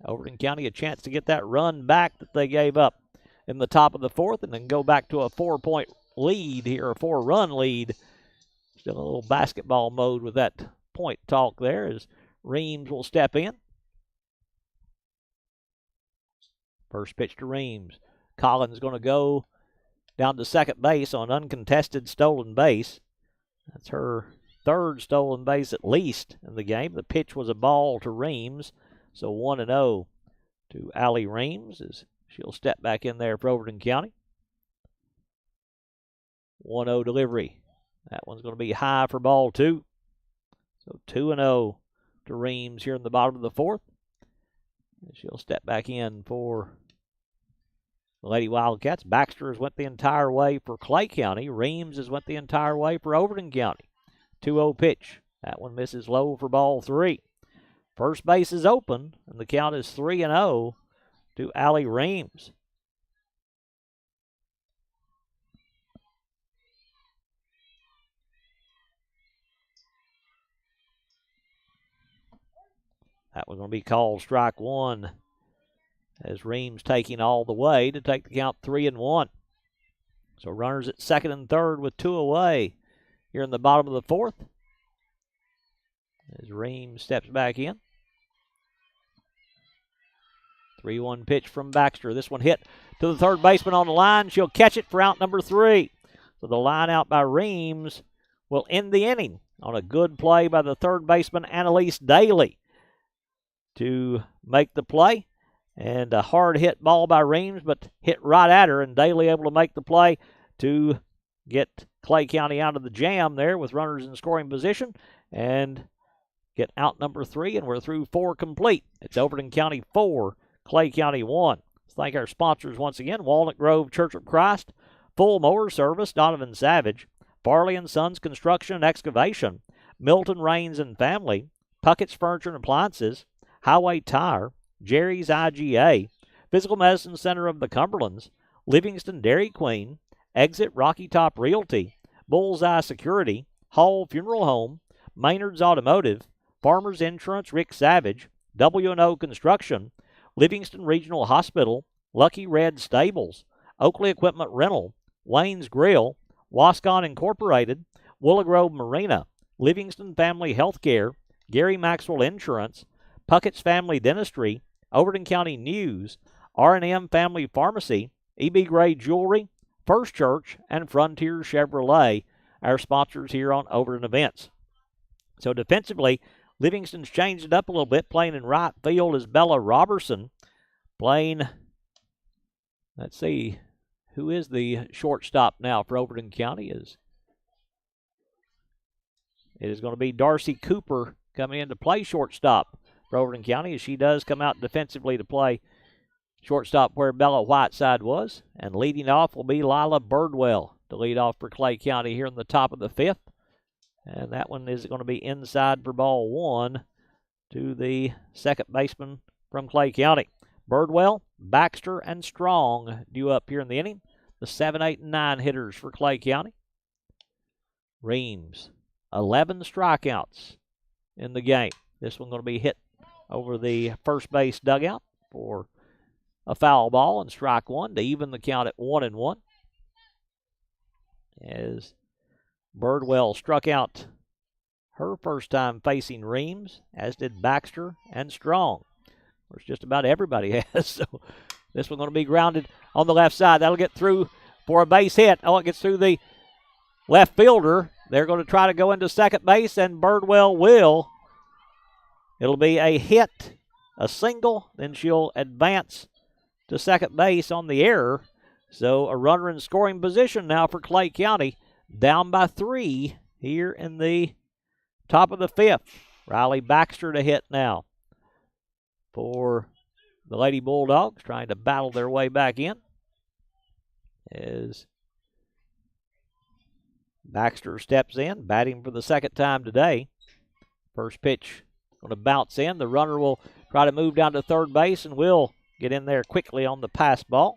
[SPEAKER 1] Overton County a chance to get that run back that they gave up in the top of the fourth and then go back to a 4-point lead here, a 4-run lead. Still a little basketball mode with that point talk there as Reams will step in. First pitch to Reams. Collins going to go down to second base on uncontested stolen base. That's her third stolen base at least in the game. The pitch was a ball to Reams, so 1-0 to Allie Reams as she'll step back in there for Overton County. 1-0 delivery. That one's going to be high for ball two. So 2-0 to Reams here in the bottom of the fourth. And she'll step back in for the Lady Wildcats. Baxter has went the entire way for Clay County. Reams has went the entire way for Overton County. 2-0 pitch. That one misses low for ball three. First base is open, and the count is 3-0 to Allie Reams. That was going to be called strike one as Reams taking all the way to take the count 3-1. So runners at second and third with 2 away here in the bottom of the fourth as Reams steps back in. 3-1 pitch from Baxter. This one hit to the third baseman on the line. She'll catch it for out number 3. So the line out by Reams will end the inning. on a good play by the third baseman, Annalise Daly, to make the play. And a hard hit ball by Reams, but hit right at her, and Daly able to make the play to get Clay County out of the jam there with runners in scoring position and get out number 3, and we're through 4 complete. It's Overton County 4, Clay County 1. Let's thank our sponsors once again: Walnut Grove Church of Christ, Full Mower Service, Donovan Savage, Farley and Sons Construction and Excavation, Milton Rains and Family, Puckett's Furniture and Appliances, Highway Tire, Jerry's IGA, Physical Medicine Center of the Cumberlands, Livingston Dairy Queen, Exit Rocky Top Realty, Bullseye Security, Hall Funeral Home, Maynard's Automotive, Farmers Insurance Rick Savage, W&O Construction, Livingston Regional Hospital, Lucky Red Stables, Oakley Equipment Rental, Wayne's Grill, Wascon Incorporated, Willow Grove Marina, Livingston Family Healthcare, Gary Maxwell Insurance, Puckett's Family Dentistry, Overton County News, R&M Family Pharmacy, E.B. Gray Jewelry, First Church, and Frontier Chevrolet, our sponsors here on Overton Events. So defensively, Livingston's changed it up a little bit. Playing in right field is Bella Robertson. Playing, let's see, who is the shortstop now for Overton County? It is going to be Darcy Cooper coming in to play shortstop for Overton County, as she does come out defensively to play shortstop where Bella Whiteside was. And leading off will be Lila Birdwell to lead off for Clay County here in the top of the 5th. And that one is going to be inside for ball 1 to the second baseman from Clay County. Birdwell, Baxter, and Strong due up here in the inning. The 7, 8, and 9 hitters for Clay County. Reams, 11 strikeouts in the game. This one going to be hit over the first base dugout for a foul ball and strike 1 to even the count at 1-1. As Birdwell struck out her first time facing Reams, as did Baxter and Strong. Of course, just about everybody has. So this one's going to be grounded on the left side. That'll get through for a base hit. Oh, it gets through the left fielder. They're going to try to go into second base, and Birdwell will. It'll be a hit, a single, then she'll advance to second base on the error. So a runner in scoring position now for Clay County, down by 3 here in the top of the 5th. Riley Baxter to hit now for the Lady Bulldogs, trying to battle their way back in. As Baxter steps in, batting for the second time today. First pitch going to bounce in. The runner will try to move down to third base and will get in there quickly on the pass ball.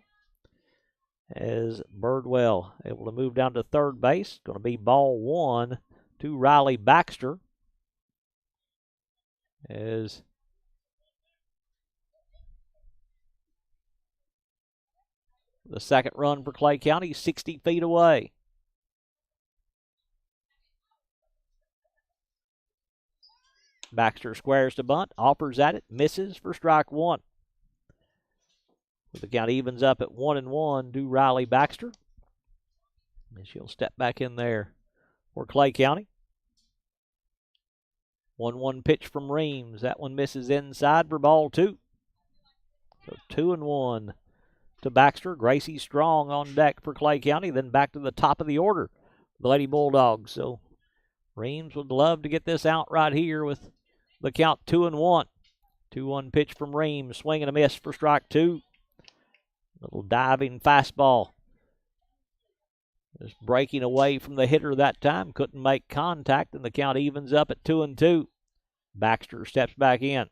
[SPEAKER 1] As Birdwell able to move down to third base. Going to be ball 1 to Riley Baxter. As the second run for Clay County, 60 feet away. Baxter squares to bunt, offers at it, misses for strike 1. The count evens up at 1-1 to Riley Baxter. And she'll step back in there for Clay County. 1-1 pitch from Reams. That one misses inside for ball 2. So 2-1 to Baxter. Gracie Strong on deck for Clay County. Then back to the top of the order, the Lady Bulldogs. So Reams would love to get this out right here with the count 2-1. 2-1 pitch from Reams. Swing and a miss for strike 2. Little diving fastball. Just breaking away from the hitter that time. Couldn't make contact, and the count evens up at 2-2. Baxter steps back in.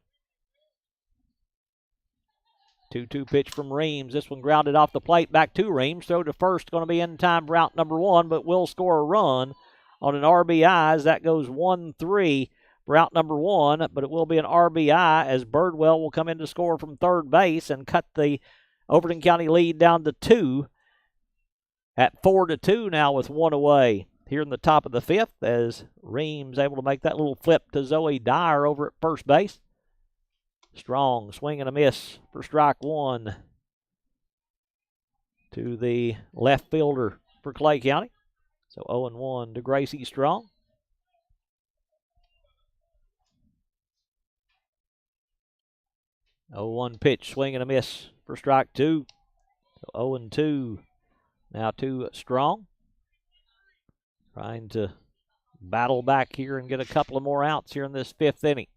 [SPEAKER 1] 2-2 pitch from Reams. This one grounded off the plate back to Reams. Throw to first. Going to be in time for out number 1, but will score a run on an RBI as that goes 1-3 for out number 1. But it will be an RBI as Birdwell will come in to score from third base and cut the Overton County lead down to 2 at 4-2 now with 1 away here in the top of the 5th, as Reams able to make that little flip to Zoe Dyer over at first base. Strong swing and a miss for strike 1 to the left fielder for Clay County. So 0-1 to Gracie Strong. 0-1 pitch, swing and a miss for strike 2. 0-2. Now 2 strong. Trying to battle back here and get a couple of more outs here in this 5th inning.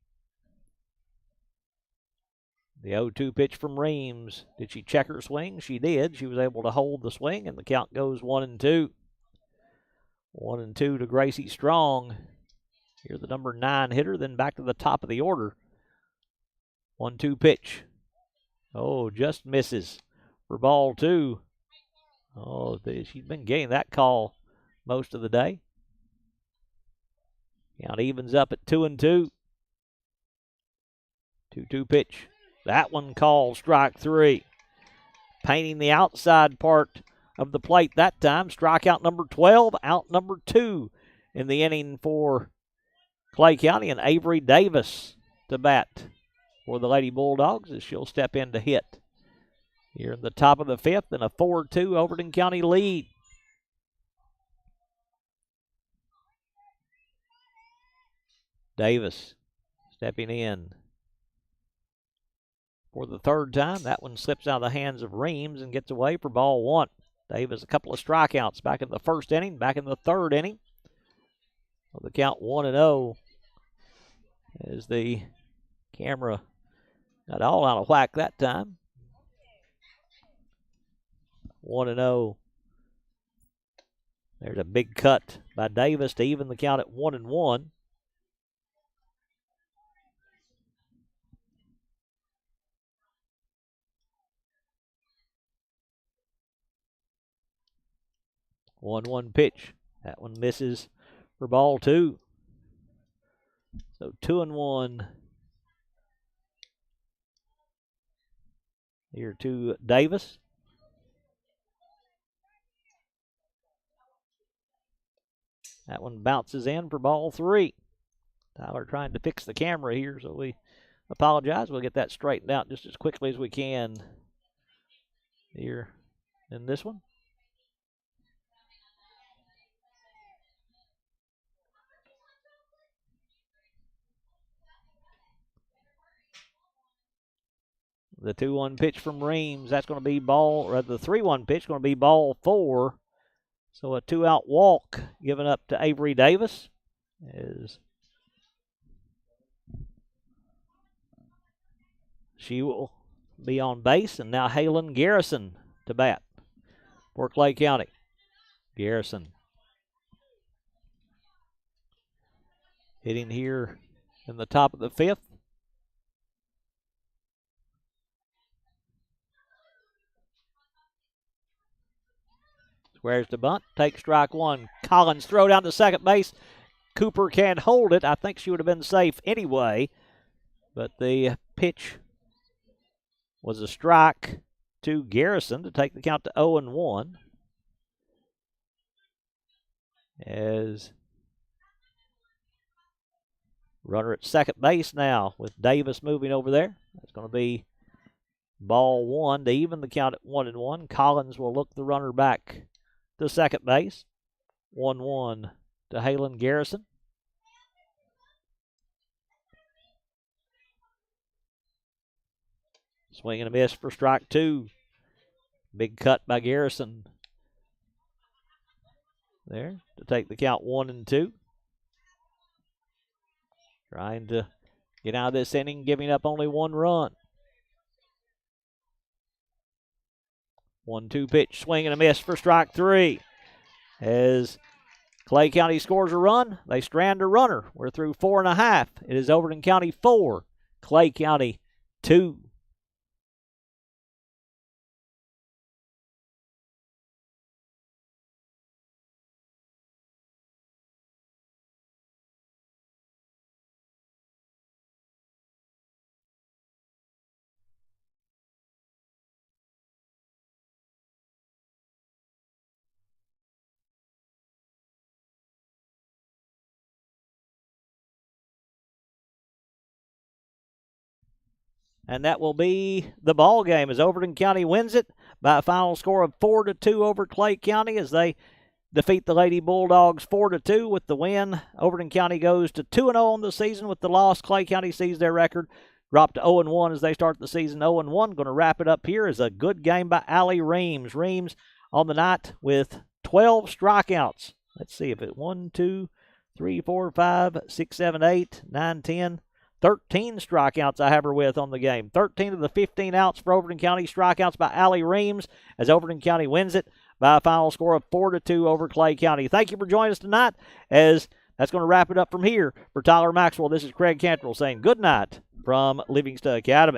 [SPEAKER 1] The 0-2 pitch from Reams. Did she check her swing? She did. She was able to hold the swing, and the count goes 1-2. 1-2 to Gracie Strong. Here's the number 9 hitter, then back to the top of the order. 1-2 pitch. Oh, just misses for ball 2. Oh, she's been getting that call most of the day. Count evens up at 2-2. 2-2 pitch. That one called strike 3. Painting the outside part of the plate that time. Strikeout number 12, out number 2 in the inning for Clay County, and Avery Davis to bat for the Lady Bulldogs as she'll step in to hit. Here in the top of the 5th, and a 4-2 Overton County lead. Davis stepping in for the 3rd time. That one slips out of the hands of Reams and gets away for ball 1. Davis, a couple of strikeouts back in the 1st inning, back in the 3rd inning. So the count 1-0 as the camera got all out of whack that time. 1-0. There's a big cut by Davis to even the count at 1-1. One pitch. That one misses for ball 2. So 2-1. Here to Davis. That one bounces in for ball 3. Tyler trying to fix the camera here, so we apologize. We'll get that straightened out just as quickly as we can here in this one. The 2-1 pitch from Reams, that's going to be ball, or the 3-1 pitch going to be ball 4. So a 2-out walk given up to Avery Davis. She will be on base, and now Halen Garrison to bat for Clay County. Garrison hitting here in the top of the 5th. Squares to bunt, takes strike 1. Collins throw down to second base. Cooper can't hold it. I think she would have been safe anyway, but the pitch was a strike to Garrison to take the count to 0-1. As runner at second base now with Davis moving over there. That's going to be ball 1 to even the count at 1-1. Collins will look the runner back to second base. 1-1 to Halen Garrison. Swing and a miss for strike 2. Big cut by Garrison there to take the count 1-2. Trying to get out of this inning, giving up only 1 run. 1-2 pitch, swing and a miss for strike 3. As Clay County scores a run, they strand a runner. We're through 4.5. It is Overton County 4, Clay County 2. And that will be the ball game as Overton County wins it by a final score of 4-2 over Clay County as they defeat the Lady Bulldogs 4-2 with the win. Overton County goes to 2-0 on the season with the loss. Clay County sees their record drop to 0-1 as they start the season 0-1. Going to wrap it up here is a good game by Allie Reams. Reams on the night with 12 strikeouts. Let's see if it 1, 2, 3, 4, 5, 6, 7, 8, 9, 10, 13 strikeouts I have her with on the game. 13 of the 15 outs for Overton County. Strikeouts by Allie Reams as Overton County wins it by a final score of 4-2 over Clay County. Thank you for joining us tonight, as that's going to wrap it up from here. For Tyler Maxwell, this is Craig Cantrell saying good night from Livingston Academy.